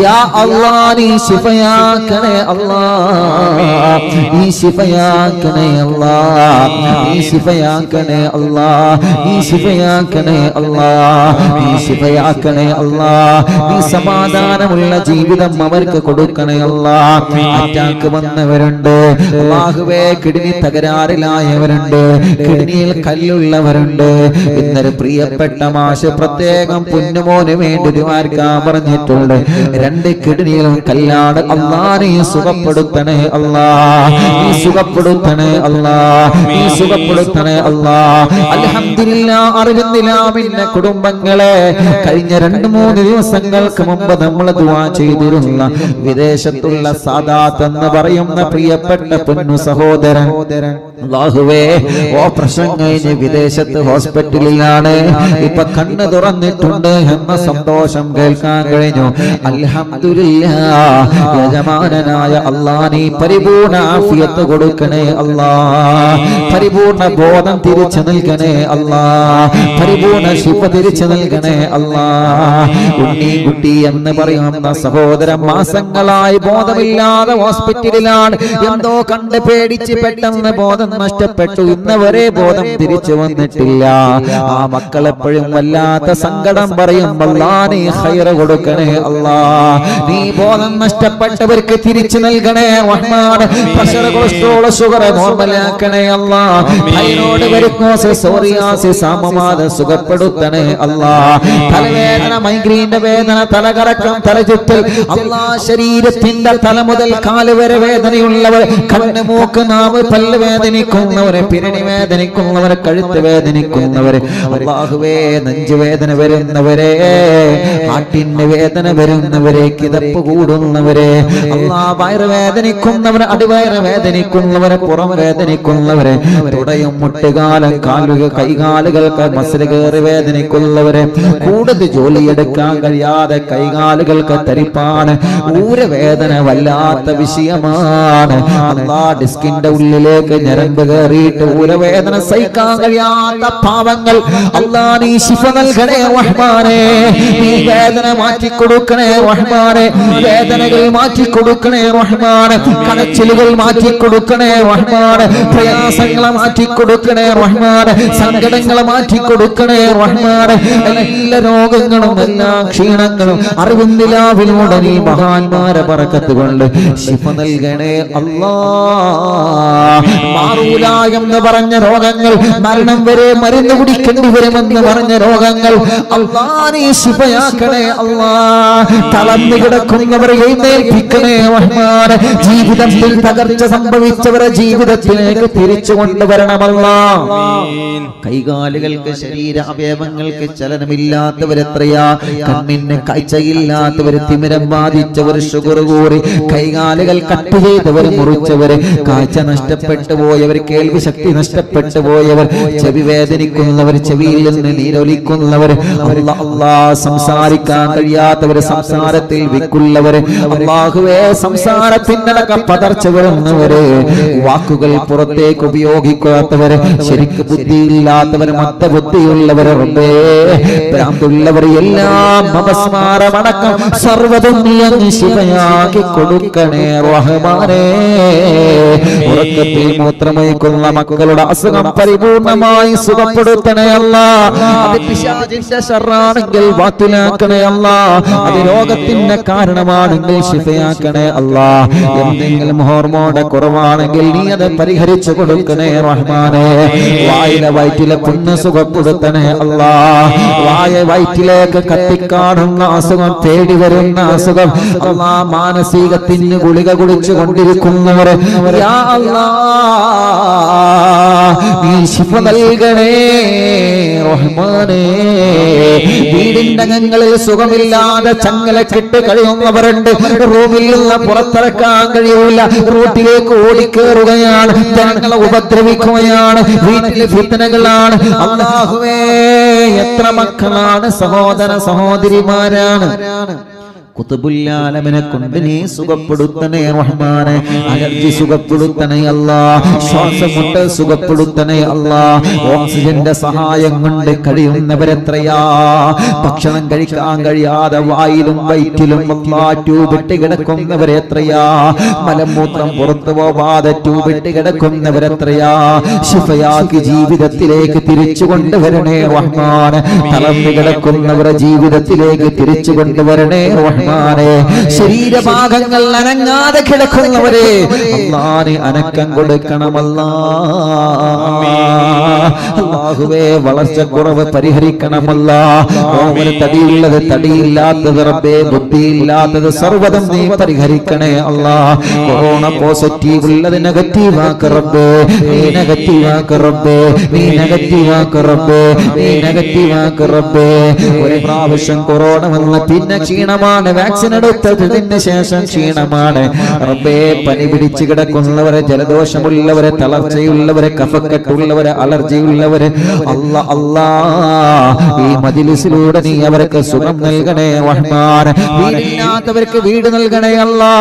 യാ അല്ലാഹ് നീ ശിഫയാക്കണേ അല്ലാഹ് നീ ശിഫയാക്കണേ അല്ലാഹ് നീ ശിഫയാക്കണേ അല്ലാഹ് നീ ശിഫയാക്കണേ അല്ലാഹ് നീ ശിഫയാക്കണേ അല്ലാഹ് നീ സമാധാനമുള്ള ജീവിതം അവർക്ക് കൊടുക്കണേ അല്ലാഹ് അറ്റാക്ക് വന്നവരുണ്ട് അല്ലാഹുവേ കിഡ്നി തകരാറിലായവരുണ്ട് കിഡ്നിയിൽ കല്ലുള്ളവരുണ്ട് ഇന്നലെ പ്രിയപ്പെട്ട മാഷ് പ്രത്യേകം പൊന്നുമോന് വേണ്ടി ദുആർക്കാൻ പറഞ്ഞിട്ടുണ്ട് 2 കിഡ്നിയിലും കല്ലാണ് അല്ലാഹ് നീ സുഖപ്പെടുത്തണേ അല്ലാഹ് നീ സുഖപ്പെടുത്തണേ അല്ലാഹ് നീ സുഖപ്പെടുത്തണേ അല്ലാഹ് അൽഹംദുലില്ലാഹ് അറിവിന്നിലാമിന്റെ കുടുംബങ്ങളെ കഴിഞ്ഞ 2-3 ദിവസങ്ങൾക്ക് മുമ്പ് നമ്മൾ ദുആ ചെയ്തിരുന്ന വിദേശത്തുള്ള സാദാത്ത് എന്ന് പറയുന്ന പ്രിയപ്പെട്ട പൊന്നു സഹോദരൻ അല്ലാഹുവേ ഓപ്പറേഷൻ കഴിഞ്ഞ് വിദേശത്ത് ഹോസ്പിറ്റലിലാണ്, ഇപ്പൊ കണ്ണ് തുറന്നിട്ടുണ്ട് എന്ന സന്തോഷം കേൾക്കാൻ കഴിഞ്ഞു. അൽഹംദുലില്ലാഹ്. യജമാനനായ അല്ലാഹ് നീ പരിപൂർണ്ണ ആഫിയത്ത് കൊടുക്കണേ അല്ലാഹ്, പരിപൂർണ്ണ ബോധം തിരിച്ചു നൽകണേ അല്ലാഹ്, പരിപൂർണ്ണ ശിഫ തിരിച്ചു നൽകണേ അല്ലാഹ്. ഉണ്ണിക്കുട്ടി എന്ന് പറയുന്ന സഹോദരൻ മാസങ്ങളായി ബോധമില്ലാതെ ഹോസ്പിറ്റലിലാണ്. എന്തോ കണ്ട് പേടിച്ച് പെട്ടെന്ന് ബോധം നഷ്ടപ്പെട്ടു. ഇന്നവരെ ബോധം തിരിച്ചു വന്നിട്ടില്ല. ആ മക്കൾ എപ്പോഴും വല്ലാത്ത സങ്കടം പറയും. അല്ലാഹ് നീ ഖൈർ കൊടുക്കണേ അല്ലാഹ്, നീ ബോധം നഷ്ടപ്പെട്ടവർക്ക് തിരിച്ചു നൽകണേ റഹ്മാൻ. പ്രഷർ, കൊളസ്ട്രോൾ, ഷുഗർ നോർമലാക്കണേ അല്ലാഹ്. തൈറോയ്ഡ്, വെരിക്കോസിസ്, സോറിയാസിസ്, ആമവാദ സുഖപ്പെടുത്തണേ അല്ലാഹ്. തലവേദന, മൈഗ്രെയിന്റെ വേദന, തലകറക്കം, തലചുറ്റൽ അല്ലാഹ്, ശരീരത്തിന്റെ തല മുതൽ കാല് വരെ വേദനയുള്ളവർ, കണ്ണ്, മൂക്ക്, നാവ്, പല്ല് വേദനിക്കുന്നവരെ, പിരടി വേദനിക്കുന്നവരെ, കഴുത്ത് വേദനിക്കുന്നവരെ, അല്ലാഹുവേ നെഞ്ചുവേദന വരുന്നവരെ, ഹാർട്ടിന്റെ വേദന വരുന്നവരെ, കിതപ്പ് കൂടുന്നവരെ, അല്ലാഹ് വയറ് വേദനിക്കുന്നവരെ, അടിവയറ് വേദനിക്കുന്നവരെ, പുറം വേദനിക്കുന്നവരെ, തുടയും മുട്ടുകാലം, കാലുകൾ, കൈകാലുകൾക്ക് മസിൽ കയറി വേദനിക്കുന്നവരെ, കൂടുതൽ ജോലിയെടുക്കാൻ കഴിയാതെ കൈകാലുകൾക്ക് തരിപ്പാണ്, ഊരവേദന വല്ലാത്ത വിഷയമാണ്. അല്ലാഹ് ഡിസ്കിന്റെ ഉള്ളിലേക്ക് ഞരമ്പ് കയറിയിട്ട് ഊരവേദന സഹിക്കാൻ കഴിയാത്ത പാവങ്ങൾ, അല്ലാഹ് നീ ശിഫ നൽകണേ റഹ്മാനേ, നീ വേദന മാറ്റി കൊടുക്കണേ റഹ്മാനേ, വേദനകൾ മാറ്റി കൊടുക്കണേ റഹ്മാനേ, കടച്ചിലുകൾ മാറ്റി കൊടുക്കണേ റഹ്മാനേ, പ്രയാസങ്ങളെ മാറ്റി കൊടുക്കണേ റഹ്മാനേ, സങ്കടങ്ങളെ മാറ്റി കൊടുക്കണേ റഹ്മാനേ. എല്ലാ രോഗങ്ങളും എല്ലാ ക്ഷീണങ്ങളും അറിവും നിലാവിലൂടെ നീ മഹാന്മാരെ ബറക്കത്ത് കൊണ്ട് ശിഫ നൽകണേ അല്ലാഹ്. മാറൂല എന്ന് പറഞ്ഞ രോഗങ്ങൾ, മരണം വരെ മരുന്ന് കുടിക്കേണ്ടി വരുമെന്ന് പറഞ്ഞ രോഗങ്ങൾ അല്ലാഹ് നീ ശിഫയാക്കണേ അല്ലാഹ്. തളർന്നു കിടക്കുന്നവരെ എഴുന്നേൽപ്പിക്കണേ റഹ്മാനേ. ജീവിതത്തിൽ തകർച്ച സംഭവിച്ചവരെ ജീവിതത്തിലേക്ക് തിരിച്ചു കൊണ്ടുവരണമല്ലാഹ്. കൈകാലുകൾക്ക്, ശരീര അവയവങ്ങൾക്ക് ചലനമില്ലാത്തവരെത്രയാ, കണ്ണിന് കാഴ്ചയില്ലാത്തവർ, തിമിരം ബാധിച്ചവർ, ഷുഗർ കൂറി കൈകാലുകൾ കട്ട് ചെയ്തവർ, മുറിച്ചവര്, കാഴ്ച നഷ്ടപ്പെട്ടു പോയവർ, കേൾവി ശക്തി നഷ്ടപ്പെട്ടു പോയവർ, ചെവി വേദനിക്കുന്നവർ, ചെവിയിൽ നിന്ന് നീരൊലിക്കുന്നവർ, സംസാരിക്കാൻ കഴിയാത്തവർ, സംസാരത്തിൽ വിക്കുള്ളവർ, അല്ലാഹുവേ സംസാരത്തിനടക്കം പതർച്ച വരുന്നവര്, വാക്കുകൾ പുറത്തേക്ക് ഉപയോഗിക്കാത്തവര്, ശരിക്ക് ബുദ്ധിയില്ലാത്തവർ, മത്തബുദ്ധിയുള്ളവർ, റബ്ബേ ഭ്രാന്തുള്ളവർ, എല്ലാം അപസ്മാരമടക്കം സർവ്വതും നീ അങ്ങ് ശിഫയാക്കി കൊടുക്കണേ റഹ്മാനേ. ഉറക്കത്തിൽ മൂത്രമൊഴിക്കുന്ന മക്കളുടെ അസുഖം പരിപൂർണമായി സുഖപ്പെടുത്തണേ അല്ലാഹ്. അത് പിശാചിന്റെ ശർറാണെങ്കിൽ ബാത്തിലാക്കണേ അല്ലാഹ്. അത് രോഗത്തിന്റെ കാരണമാണെങ്കിൽ ശിഫയാക്കണേ അല്ലാഹ്. എന്തെങ്കിലും ഹോർമോണ കുറവാണെങ്കിൽ നീ അത് പരിഹരിച്ചു കൊടുക്കണേ റഹ്മാനേ. വായിലെ വയറ്റിലെ പുണ്ണ് സുഖപ്പെടുത്തണേ അല്ലാഹ്. വായ വയറ്റിലേക്ക് കത്തിക്കാണുന്ന അസുഖം, പേടി വരുന്ന അസുഖം അല്ലാഹ്, മാനസികത്തിന് ഗുളിക കുടിച്ചു കൊണ്ടിരിക്കുന്നവർ യാ അല്ലാഹ് നീ ശിഫ നൽകണേ റഹ്മാനേ. വീടിന്റെ അകങ്ങളിൽ സുഖമില്ലാതെ ചങ്ങലക്കിട്ട് കഴിയുന്നവരുണ്ട്. റൂമിൽ നിന്ന് പുറത്തിറക്കാൻ കഴിയൂല, റോട്ടിലേക്ക് ഓടിക്കേറുകയാണ്, ജനങ്ങളെ ഉപദ്രവിക്കുകയാണ്, വീട്ടിലെ ഫിത്നകളാണ്. അല്ലാഹുവേ എത്ര മക്കളാണ്, സഹോദര സഹോദരിമാരാണ്. കുതുബുല്ലാലമിനെ കൊണ്ട് നീ സുഖപ്പെടുത്തണേ റഹ്മാനേ. അലർജി സുഖപ്പെടുത്തണേ അല്ലാഹ്. ശ്വാസമുട്ട് സുഖപ്പെടുത്തണേ അല്ലാഹ്. ഓക്സിജന്റെ സഹായം കൊണ്ട് കഴിയുന്നവരെത്രയാ. ഭക്ഷണം കഴിക്കാൻ കഴിയാതെ വായിലും വയറ്റിലും ട്യൂബിട്ട് കിടക്കുന്നവരെത്രയാ. മലമൂത്രം പുറത്തു പോവാതെ ട്യൂബിട്ട് കിടക്കുന്നവരെത്രയാ. ശിഫയാക്കി ജീവിതത്തിലേക്ക് തിരിച്ചു കൊണ്ടുവരണേ റഹ്മാനേ. തളർന്നു കിടക്കുന്നവരെ ജീവിതത്തിലേക്ക് തിരിച്ചു കൊണ്ടുവരണേ റഹ്മാനേ. ശരീരഭാഗങ്ങൾ അനങ്ങാതെ കിടക്കുന്നവരെ അല്ലാഹ് അനക്കം കൊടുക്കണമല്ലാ. അല്ലാഹുവേ വളർച്ചക്കുറവ് പരിഹരിക്കണമല്ലാ. ഓമന തടിയുള്ളത് തടിയില്ലാത്തത് റബ്ബേ, ബുദ്ധിയില്ലാത്തത് സർവ്വതും നീ പരിഹരിക്കണേ അല്ലാ. കൊറോണ പോസിറ്റീവ് ഉള്ളത് നെഗറ്റീവാക്ക് റബ്ബേ, നീ നെഗറ്റീവാക്ക് റബ്ബേ, നീ നെഗറ്റീവാക്ക് റബ്ബേ, നീ നെഗറ്റീവാക്ക് റബ്ബേ. ഒരു പ്രാവശ്യം കൊറോണ വന്ന് പിന്നെ ക്ഷീണമാണ്, വാക്സിൻ എടുത്തതിന് ശേഷം ക്ഷീണമാണ് റബ്ബേ. പനി പിടിച്ചു കിടക്കുന്നവരെ, ജലദോഷമുള്ളവരെ, തളർച്ചയുള്ളവരെ, കഫക്കെട്ടുള്ളവരെ, അലർജിയുള്ളവരെ അല്ലാ അല്ലാ ഈ മജ്‌ലിസിലൂടെ നീ അവർക്ക് സുഖം നൽകണേ റഹ്മാൻ. വീടില്ലാത്തവർക്ക് വീട് നൽകണേ അല്ലാ,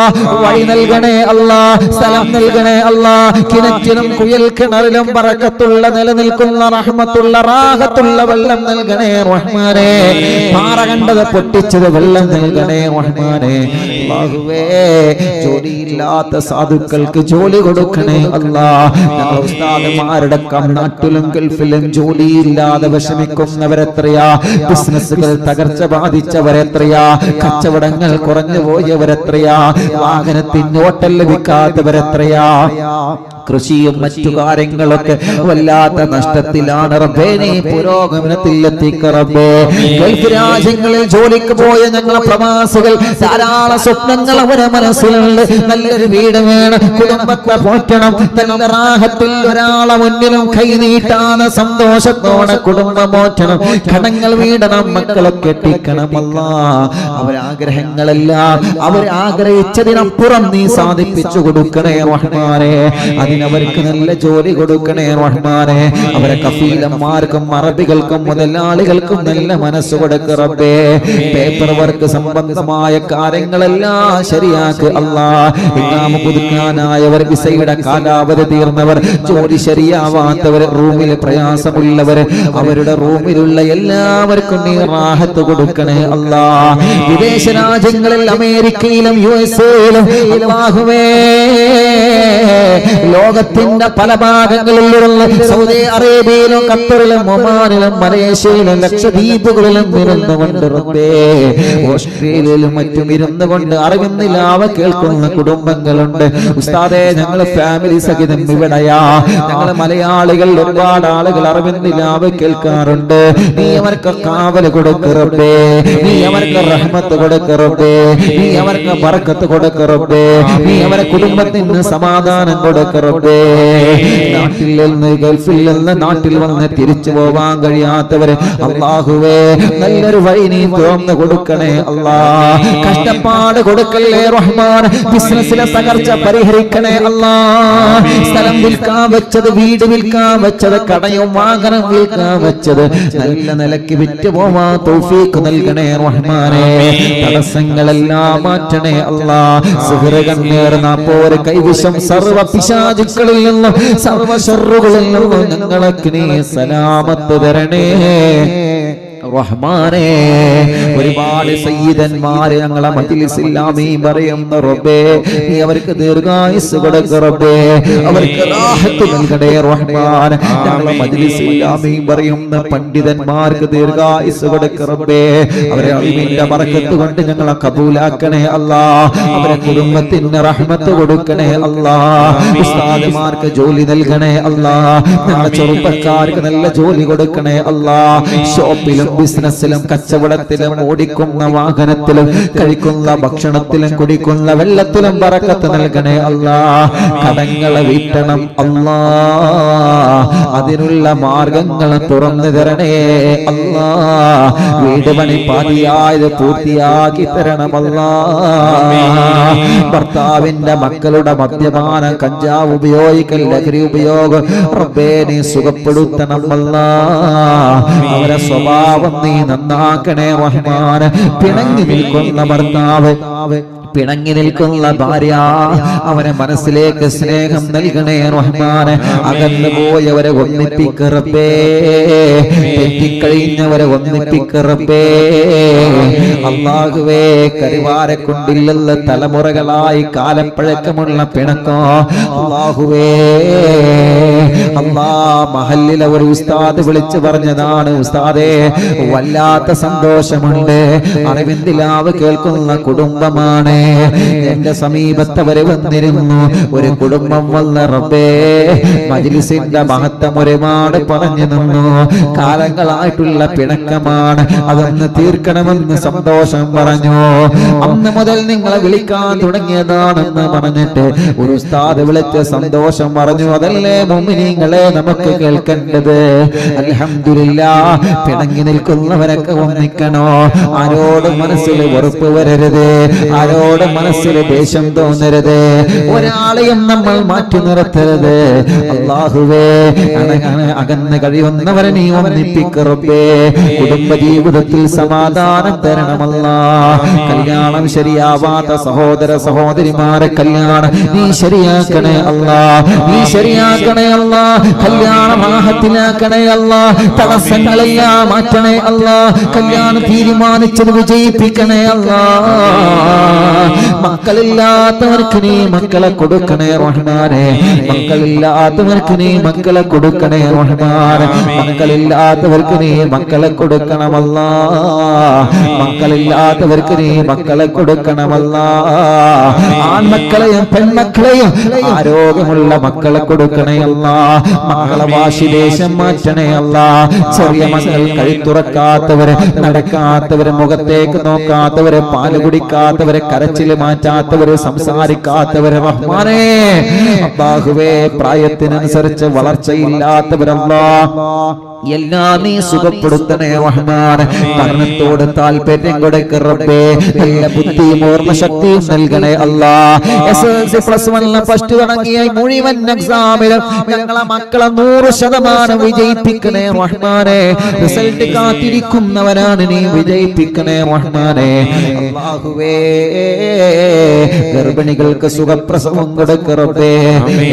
വഴി നൽകണേ അല്ലാ, സ്ഥലം നൽകണേ അല്ലാ. കിണറ്റിലും കുയൽ കിണറിലും ബറക്കത്തുള്ള നിലനിൽക്കുന്ന റഹ്മത്തുള്ള റാഹത്തുള്ള വെള്ളം നൽകണേ റഹ്മാനേ. പാറ കണ്ടത് പൊട്ടിച്ചത് വെള്ളം നൽകണേ റഹ്മാനേ. അല്ലാഹുവേ ജോലിയില്ലാത്ത സാധുക്കൾക്ക് ജോലി കൊടുക്കണേ അല്ലാ. ഞങ്ങൾ ഉസ്താദുമാരുടെ നാട്ടിലും ഗൾഫിലും ജോലിയില്ലാതെ വിഷമിക്കുന്നവരെത്രയാ, ബിസിനസ്സുകൾ തകർച്ച ബാധിച്ചവരെത്രയാ, കച്ചവടങ്ങൾ കുറഞ്ഞു പോയവരെത്രയാ, വാഹനത്തിന് ഓട്ടം ലഭിക്കാത്തവരെത്രയാ, കൃഷിയും മറ്റു കാര്യങ്ങളൊക്കെ വല്ലാത്ത നഷ്ടത്തിലാണ് റബ്ബേ. നീ പുരോഗമനത്തിൽ എത്തിക്ക റബ്ബേ. ഗൾഫ് രാജ്യങ്ങളിൽ ജോലിക്ക് പോയ ഞങ്ങളെ പ്രവാസികൾ ധാരാളം സ്വപ്നങ്ങൾ അവരെ മനസ്സിലുണ്ട്. നല്ലൊരു വീട് വേണം, കുടുംബത്തെ പോറ്റണം, തന്റെ റാഹത്തിൽ ഒരാളെ മുന്നിലും കൈ നീട്ടാതെ സന്തോഷത്തോടെ കുടുംബം പോറ്റണം, കടങ്ങൾ വീടണം, മക്കളെ കെട്ടിക്കണം. അല്ലാ അവരാഗ്രഹങ്ങളെല്ലാം അവരാഗ്രഹിച്ചതിനപ്പുറം നീ സാധിപ്പിച്ചു കൊടുക്കണേ റഹ്മാനേ. അതിനവർക്ക് നല്ല ജോലി കൊടുക്കണേ റഹ്മാനേ. അവരെ കഫീലന്മാർക്കും അറബികൾക്കും മുതലാളികൾക്കും നല്ല മനസ്സ് കൊടുക്ക റബ്ബേ. പേപ്പർ വർക്ക് സംബന്ധമായ കാര്യങ്ങളെല്ലാം ശരിയാക്ക് അല്ലാ. ഇഖാമ പുതുക്കാനായവർ, വിസയുടെ കാലാവധി തീർന്നവർ, ജോലി ശരിയാവാത്തവർ, റൂമിൽ പ്രയാസമുള്ളവർ, അവരുടെ റൂമിലുള്ള എല്ലാവർക്കും നീ റാഹത്ത് കൊടുക്കണേ അല്ലാ. വിദേശ രാജ്യങ്ങളിൽ അമേരിക്കയിലും USA-യിലും അല്ലാഹുവേ ലോകത്തിന്റെ പല ഭാഗങ്ങളിലുള്ള സൗദി അറേബ്യയിലും ഖത്തറിലും ഒമാനിലും മലേഷ്യയിലും ലക്ഷദ്വീപുകളിലും ഇരുന്നുകൊണ്ട് റബ്ബേ, ഓസ്ട്രേലിയയിലും മറ്റും ഇരുന്നുകൊണ്ട് അറിവിന്നിലാവ കേൾക്കുന്ന കുടുംബങ്ങളുണ്ട് ഉസ്താദേ. ഞങ്ങൾ ഫാമിലി സഹിതം ഇവിടെയാ. ഞങ്ങൾ മലയാളികൾ ഒരുപാട് ആളുകൾ അറിവിന്നിലാവ കേൾക്കാറുണ്ട്. നീ അവർക്ക് കാവൽ കൊടുക്ക റബ്ബേ, നീ അവർക്ക് റഹ്മത്ത് കൊടുക്ക റബ്ബേ, നീ അവർക്ക് ബർക്കത്ത് കൊടുക്ക റബ്ബേ, നീ അവരെ കുടുംബത്തിന് സമാധാനം കൊടുക്ക റബ്ബേ. നാട്ടിൽ നിന്ന് ഗൾഫിൽ നിന്ന് നാട്ടിൽ വന്ന് തിരിച്ചു പോവാൻ കഴിയാത്തവര് അല്ലാഹുവേ നല്ലൊരു വഴി നീ തുറന്നു കൊടുക്കണേ അല്ലാ. കഷ്ടപ്പാട് കൊടുക്കല്ലേ റഹ്മാൻ. ബിസിനസ്സിലെ തകർച്ച പരിഹരിക്കണേ അല്ലാ. സ്ഥലം വിൽക്കാൻ വെച്ചത്, വീട് വിൽക്കാൻ വെച്ചത്, കടയും വാഹനം വിൽക്കാൻ വെച്ചത് നല്ല നിലയ്ക്ക് വിറ്റ് പോവാൻ തൗഫീഖ് നൽകണേ റഹ്മാനേ. തടസ്സങ്ങളെല്ലാം മാറ്റണേ അല്ലാ. സിഹ്റ്, കണ്ണീർ, നാപ്പോര്, കൈവിഷം, സർവ പിശാചുക്കളിൽ നിന്നും സർവ ശർറുകളിൽ നിന്നും ഞങ്ങൾക്ക് നീ സലാമത്ത് തരണേ റഹ്മാനേ. ഒരുപാട് സയ്യിദന്മാരെ ഞങ്ങളെ മജ്‌ലിസിൽ ആമീൻ പറയുന്ന റബ്ബേ, നീ അവർക്ക് ദീർഘായുസ്സ് കൊടുക്ക റബ്ബേ, അവർക്ക് റാഹത്ത് നൽകണേ റഹ്മാൻ. ഞങ്ങളെ മജ്‌ലിസിൽ ആമീൻ പറയുന്ന പണ്ഡിതന്മാർക്ക് ദീർഘായുസ്സ് കൊടുക്ക റബ്ബേ, അവരെ ഇൽമിന്റെ ബറക്കത്ത് കൊണ്ട് ഞങ്ങളെ കബൂലാക്കണേ അല്ലാ. അവരെ കുടുംബത്തിന് റഹ്മത്ത് കൊടുക്കണേ അല്ലാ. ഉസ്താദുമാർക്ക് ജോലി നൽകണേ അല്ലാ. ഞങ്ങളെ ചെറുപ്പക്കാർക്ക് നല്ല ജോലി കൊടുക്കണേ അല്ലാ. ഷോപ്പിലും ബിസിനസ്സിലും കച്ചവടത്തിലും ഓടിക്കുന്ന വാഹനത്തിലും കഴിക്കുന്ന ഭക്ഷണത്തിലും കുടിക്കുന്ന വെള്ളത്തിലും ബറക്കത്ത് നൽകണേ അല്ലാ. കടങ്ങളെ വീട്ടണം അല്ലാ. അതിനുള്ള മാർഗങ്ങൾ തുറന്നു തരണേ അല്ലാ. വീട് പണി പാതിയായത് പൂർത്തിയാക്കി തരണം അല്ലാ. ഭർത്താവിന്റെ മക്കളുടെ മദ്യപാനം, കഞ്ചാവ് ഉപയോഗിക്കൽ, ലഹരി ഉപയോഗം റബ്ബേ നീ സുഖപ്പെടുത്തണം അല്ലാ. അവരെ സ്വഭാവം നീ നന്നാക്കണേ റഹ്മാൻ. പിണങ്ങി നിൽക്കുന്ന ഭർത്താവ്, പിണങ്ങി നിൽക്കുന്ന ഭാര്യ, അവരെ മനസ്സിലേക്ക് സ്നേഹം നൽകണേ റഹ്മാൻ. അകന്നു പോയവരെ ഒന്നിപ്പിക്ക റബ്ബേ, തെറ്റിക്കഴിഞ്ഞവരെ ഒന്നിപ്പിക്ക റബ്ബേ. അല്ലാഹുവേ കരിവാരെ കൊണ്ടില്ലല്ല തലമുറകളായി കാലപ്പഴക്കമുള്ള പിണക്കോ അല്ലാഹുവേ. അല്ലാ മഹല്ലിലെ ഒരു ഉസ്താദ് വിളിച്ചു പറഞ്ഞതാണ്, ഉസ്താദേ വല്ലാത്ത സന്തോഷമുണ്ട്, അറിവിന്ദിലാവ് കേൾക്കുന്ന കുടുംബമാണ്. എന്റെ സമീപത്തവരെ വന്നിരുന്നു, ഒരു കുടുംബം വന്ന റബ്ബേ മജ്‌ലിസിന്റെ മഹത്വം ഒരുപാട് പറഞ്ഞു നിന്നു. കാലങ്ങളായിട്ടുള്ള പിണക്കമാണ്, അതൊന്ന് തീർക്കണമെന്ന് സന്തോഷം സന്തോഷം പറഞ്ഞു. അന്ന് മുതൽ നിങ്ങളെ വിളിക്കാൻ തുടങ്ങിയതാണെന്ന് പറഞ്ഞിട്ട് ഒരു ഉസ്താദ് വിളിച്ച് സന്തോഷം പറഞ്ഞു. അതല്ലേ മുഅ്മിനീങ്ങളെ നമുക്ക് കേൾക്കേണ്ടത്. അൽഹംദുലില്ലാഹ്. പിണങ്ങി നിൽക്കുന്നവരൊക്കെ ഒന്നിക്കണോ. ആരോടും മനസ്സിൽ വെറുപ്പ് വരരുത്, ആരോടും മനസ്സിൽ ദേഷ്യം തോന്നരുത്, ഒരാളെയും നമ്മൾ മാറ്റി നിർത്തരുത്. അല്ലാഹുവേ, അകന്ന് കഴിയുന്നവരെ നീ ഒന്നിപ്പിക്കറബേ. കുടുംബജീവിതത്തിൽ സമാധാനം തരണമല്ലാ. കല്യാണം ശരിയാവാത്ത സഹോദര സഹോദരിമാരെ കല്യാണം നീ ശരിയാക്കണേ അല്ലാ, നീ ശരിയാക്കണേ അല്ലാ. കല്യാണം ആഹത്തിലാക്കണേ അല്ലാ. തടസ്സങ്ങളെല്ലാം മാറ്റണേ അല്ലാ. കല്യാണം തീരുമാനിച്ചത് വിജയിപ്പിക്കണേ അല്ലാ. മക്കളില്ലാത്തവർക്ക് നീ മക്കളെ കൊടുക്കണേ റഹ്മാനെ. മക്കളില്ലാത്തവർക്ക് നീ മക്കളെ കൊടുക്കണേ റഹ്മാനെ. മക്കളില്ലാത്തവർക്ക് നീ മക്കളെ കൊടുക്കണമല്ലാ. മക്കളില്ലാത്തവർക്ക് നീ മക്കളെ കൊടുക്കണമല്ലാ. ആൺമക്കളെയും പെൺമക്കളെയും ആരോഗ്യമുള്ള മക്കളെ കൊടുക്കണേ അല്ലാ. മക്കളെ വാശി ദേശം മാറ്റണേ അല്ലാ. ചെറിയ മക്കൾ കഴുത്തുറക്കാത്തവര്, നടക്കാത്തവര്, മുഖത്തേക്ക് നോക്കാത്തവര്, പാല് കുടിക്കാത്തവര്, കരച്ചില് മാറ്റാത്തവര്, സംസാരിക്കാത്തവര് റഹ്മാനേ. അല്ലാഹുവേ, പ്രായത്തിനനുസരിച്ച് വളർച്ചയില്ലാത്തവരല്ലാ എല്ലാം നീ സുഖപ്പെടുത്തണേ റഹ്മാനെ. പഠനത്തോട് താല്പര്യം കൊടുക്ക റബ്ബേ. നല്ല ബുദ്ധിയും ഓർമ്മശക്തിയും നൽകണേ അല്ലാ. SSLC +1 ഫസ്റ്റ് തുടങ്ങിയ മുഴുവൻ എക്സാമിലും ഞങ്ങളെ മക്കളെ 100% വിജയിപ്പിക്കണേ റഹ്മാനെ. റിസൾട്ട് കാത്തിരിക്കുന്നവരാണ്, നീ വിജയിപ്പിക്കണേ റഹ്മാനെ. അല്ലാഹുവേ, ഗർഭിണികൾക്ക് സുഖപ്രസവം കൊടുക്ക റബ്ബേ.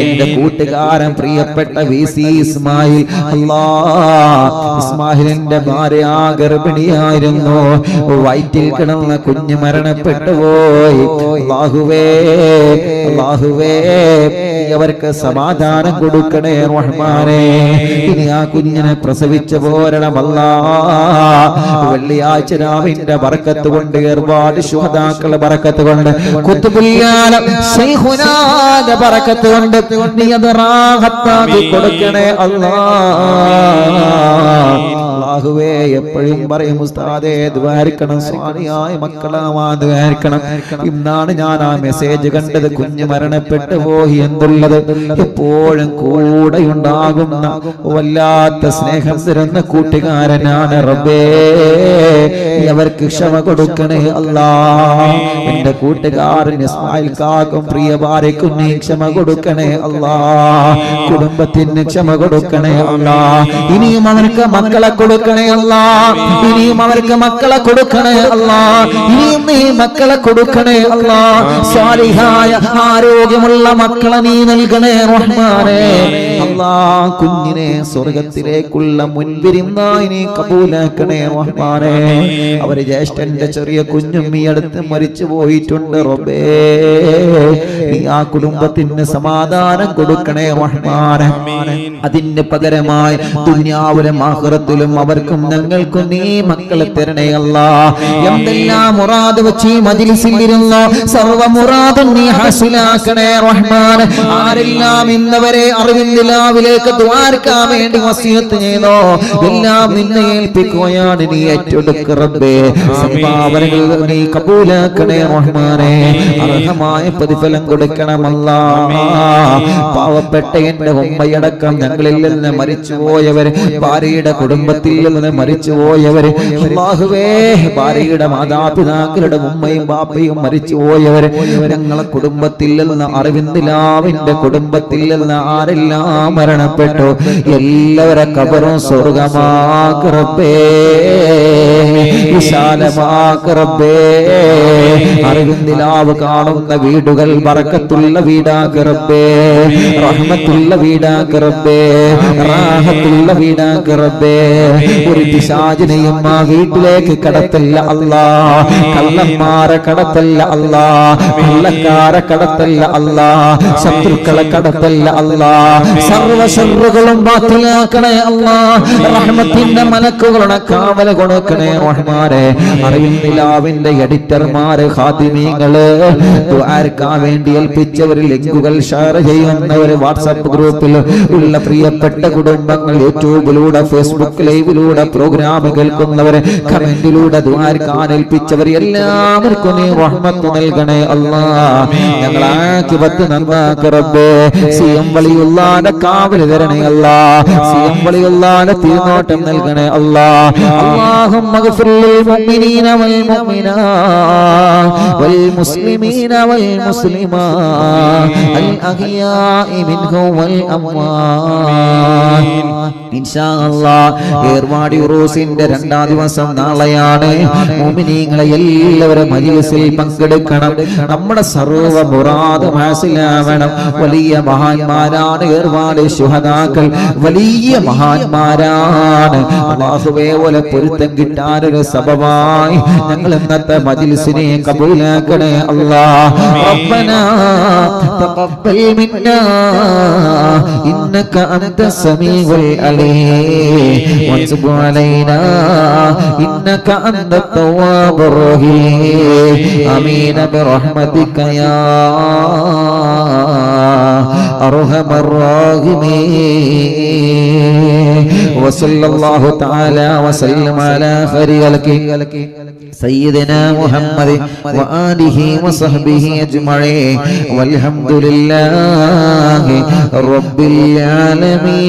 എന്റെ കൂട്ടുകാരൻ പ്രിയപ്പെട്ട VC ഇസ്മായിൽ, അല്ലാഹ് ഇസ്മാഹിലിന്റെ ഭാര്യ ഗർഭിണിയായിരുന്നു. വയറ്റിൽ കിടന്ന കുഞ്ഞ് മരണപ്പെട്ടു പോയി. അല്ലാഹുവേ, അല്ലാഹുവേ, അവർക്ക് സമാധാനം കൊടുക്കണേ റഹ്മാനെ. ഇനി ആ കുഞ്ഞിനെ പ്രസവിച്ചു പോരണമല്ലാ. വെള്ളിയാഴ്ച രാവിന്റെ ബർക്കത്ത് കൊണ്ട്, ഒരുപാട് ശുഹദാക്കളുടെ ബർക്കത്ത് കൊണ്ട്, ഖുത്ബുൽ ആലം ശൈഖുനാന്റെ ബർക്കത്ത് കൊണ്ട് നീ അത് റാഹത്താക്കി കൊടുക്കണേ അല്ലാ. അല്ലാഹുവേ, എപ്പോഴും പറയും ഉസ്താദേ ദ്വാരിക്കണം, സ്വാലിയായ മക്കളാവാൻ ദ്വാരിക്കണം. ഇന്നാണ് ഞാൻ ആ മെസ്സേജ് കണ്ടത്. കുഞ്ഞ് മരണപ്പെട്ടു പോയി എന്നുള്ളത് എപ്പോഴും കൂടെ ഉണ്ടാകുന്ന വല്ലാത്ത സ്നേഹം തരുന്ന കൂട്ടുകാരനാണ് റബ്ബേ. അവർക്ക് ക്ഷമ കൊടുക്കണേ അല്ലാ. എന്റെ കൂട്ടുകാരൻ ഇസ്മായിൽ കാക്കും പ്രിയ ഭാര്യക്കും നീ ക്ഷമ കൊടുക്കണേ അല്ലാ. കുടുംബത്തിന് ക്ഷമ കൊടുക്കണേ അല്ലാ. ഇനിയും അവർക്ക് മക്കളെ കൊടുക്കണേ അല്ലാ. ഇനിയും അവർക്ക് മക്കളെ കൊടുക്കണേ അല്ലാ. ഇനിയും നീ മക്കളെ കൊടുക്കണേ അല്ലാ. സ്വാലിഹായ ആരോഗ്യമുള്ള മക്കളെ നീ നൽകണേ റഹ്മാനേ. അല്ലാ, കുഞ്ഞിനെ സ്വർഗത്തിലേക്കുള്ള മുൻവിരുന്നായി നീ കബൂലാക്കണേ റഹ്മാനേ. അവര് ജ്യേഷ്ഠന്റെ ചെറിയ കുഞ്ഞും ഈ അടുത്ത് മരിച്ചു പോയിട്ടുണ്ട് റബ്ബേ. നീ ആ കുടുംബത്തിന് സമാധാനം കൊടുക്കണേ റഹ്മാനേ. അതിന് പകരമായി ദുനിയാവിലും ആഖിറത്തിലും അവർക്കും ഞങ്ങൾക്കും നീ മക്കളെ തരണേ അല്ലാ. എന്തെല്ലാം മുറാദ് വെച്ച് ഈ മജ്ലിസിൽ ഇരുന്നോ സർവ്വ മുറാദും നീ ഹാസിലാക്കണേ റഹ്മാൻ. ആരെല്ലാം ഇന്നവരെ അറിവിന്ദിലാവിലേക്ക് ദ്വാരക്കാൻ വേണ്ടി വസിയത്ത് ചെയ്തോ എല്ലാം നിന്നെ ഏൽപ്പിക്കുകയാണ്. നീ ഏറ്റെടുക്ക റബ്ബേ. സംഭാവനകൾ നീ കബൂലാക്കണേ റഹ്മാനേ. അർഹമായ പ്രതിഫലം കൊടുക്കണമല്ലാ. പാവപ്പെട്ട എന്റെ ഉമ്മയടക്കം ഞങ്ങളിൽ നിന്ന് മരിച്ചുപോയവര്, ഭാര്യയുടെ കുടുംബത്തിൽ നിന്ന് മരിച്ചുപോയവര്, അല്ലാഹുവേ, ഭാര്യയുടെ മാതാപിതാക്കളുടെ ഉമ്മയും ബാപ്പയും മരിച്ചുപോയവര്, ഞങ്ങളെ കുടുംബത്തിൽ നിന്ന് അറിവിന്ദിലാവിന്റെ കുടുംബത്തിൽ നിന്ന് ആരെല്ലാം മരണപ്പെട്ടു എല്ലാവരെ ഖബറും സ്വർഗമാക്ക് റബ്ബേ, വിശാലമാക്ക് റബ്ബേ. അറിവിന്ദിലാവ് കാണുന്ന വീടുകൾ ബറക്കത്തുള്ള വീടാക്ക് റബ്ബേ, റഹ്മത്തുള്ള വീടാക്ക് റബ്ബേ, റാഹത്തുള്ള വീടാക്ക് റബ്ബേ. ഒരു പിശാചിനെയും ആ വീട്ടിലേക്ക് കടത്തില്ല അല്ലാ. കള്ളം കള്ളന്മാരെ കടത്തല്ല അല്ലാ, കൊള്ളക്കാരെ കടത്തല്ല അല്ലാ, ശത്രുക്കളെ കടത്തല്ല അല്ലാ, സർവ്വ ശർറുകളും ബാത്തിലാക്കണേ അല്ലാ, റഹ്മത്തിന്റെ മലക്കുകളുടെ കാവൽ കൊടുക്കണേ റഹ്മാനെ. അറിവിൻ നിലാവിന്റെ എഡിറ്റർമാര്, ഖാദിമീങ്ങള്, ദുആർക്കാൻ വേണ്ടി ഏൽപ്പിച്ചവരിൽ ലിങ്കുകൾ ഷെയർ ചെയ്യുന്നവര്, വാട്സാപ്പ് ഗ്രൂപ്പിൽ ഉള്ള പ്രിയപ്പെട്ട കുടുംബങ്ങൾ, യൂട്യൂബിലൂടെ ഫേസ്ബുക്ക് ലൈവിലൂടെ പ്രോഗ്രാം കേൾക്കുന്നവര്, കമന്റിലൂടെ ദുആർക്കാൻ ഏൽപ്പിച്ചവർ എല്ലാവർക്കും നീ റഹ്മത്ത് നൽകണേ അല്ലാ. ഞങ്ങൾ ആഖിബത്ത് നന്നാക്ക് റബ്ബേ. സിയം വലിയുള്ളാന്റെ കാവൽ തരണേ അല്ലാ, സിയം വലിയുള്ളാന്റെ തിരുനോട്ടം നൽകണേ അല്ലാ. അല്ലാഹുമ്മ ഗ്ഫിർ ലിൽ മുഅ്മിനീന വൽ മുഅ്മിനാത്ത് വൽ മുസ്ലിമീന വൽ മുസ്ലിമാത്ത് അൽ അഹ്യാഇ മിൻഹും വൽ അംവാത്ത്. ഇൻഷാ അല്ലാഹ് ഏർവാടി ഉറൂസിന്റെ രണ്ടാം ദിവസം നാളെയാണ്. മുഅ്മിനീങ്ങളെ എല്ലാവരും മജ്‌ലിസിൽ പങ്കെടുക്കണം. നമ്മുടെ സർവ്വ മുറാദും ഹാസിലാവണം. വലിയ മഹാന്മാരാണ് ഏർവാടി ശുഹദാക്കൾ, വലിയ മഹാന്മാരാണ്. അല്ലാഹുവേ ഓലെ പൊരുത്തം കിട്ടാനൊരു സബബായി ഞങ്ങൾ ഇന്നത്തെ മജ്‌ലിസിനെ കബൂലാക്കണേ അല്ലാഹ്. റബ്ബനാ തഖബ്ബൽ മിന്നാ ഇന്നക അൻത സമീഉൽ അലീം വതുബ് അലൈനാ ഇന്നക അൻത തവ്വാബുർ റഹീം. ആമീൻ ബിറഹ്മതിക യാ അർഹമർ റഹീമീൻ. വസല്ലല്ലാഹു തആല വസല്ലം അലാ ഖൈറിൽ ഖൽഖി സയ്യിദനാ മുഹമ്മദ് വആലിഹി വസഹ്ബിഹി അജ്മഈൻ വൽഹംദുലില്ലാഹി റബ്ബിൽ ആലമീൻ.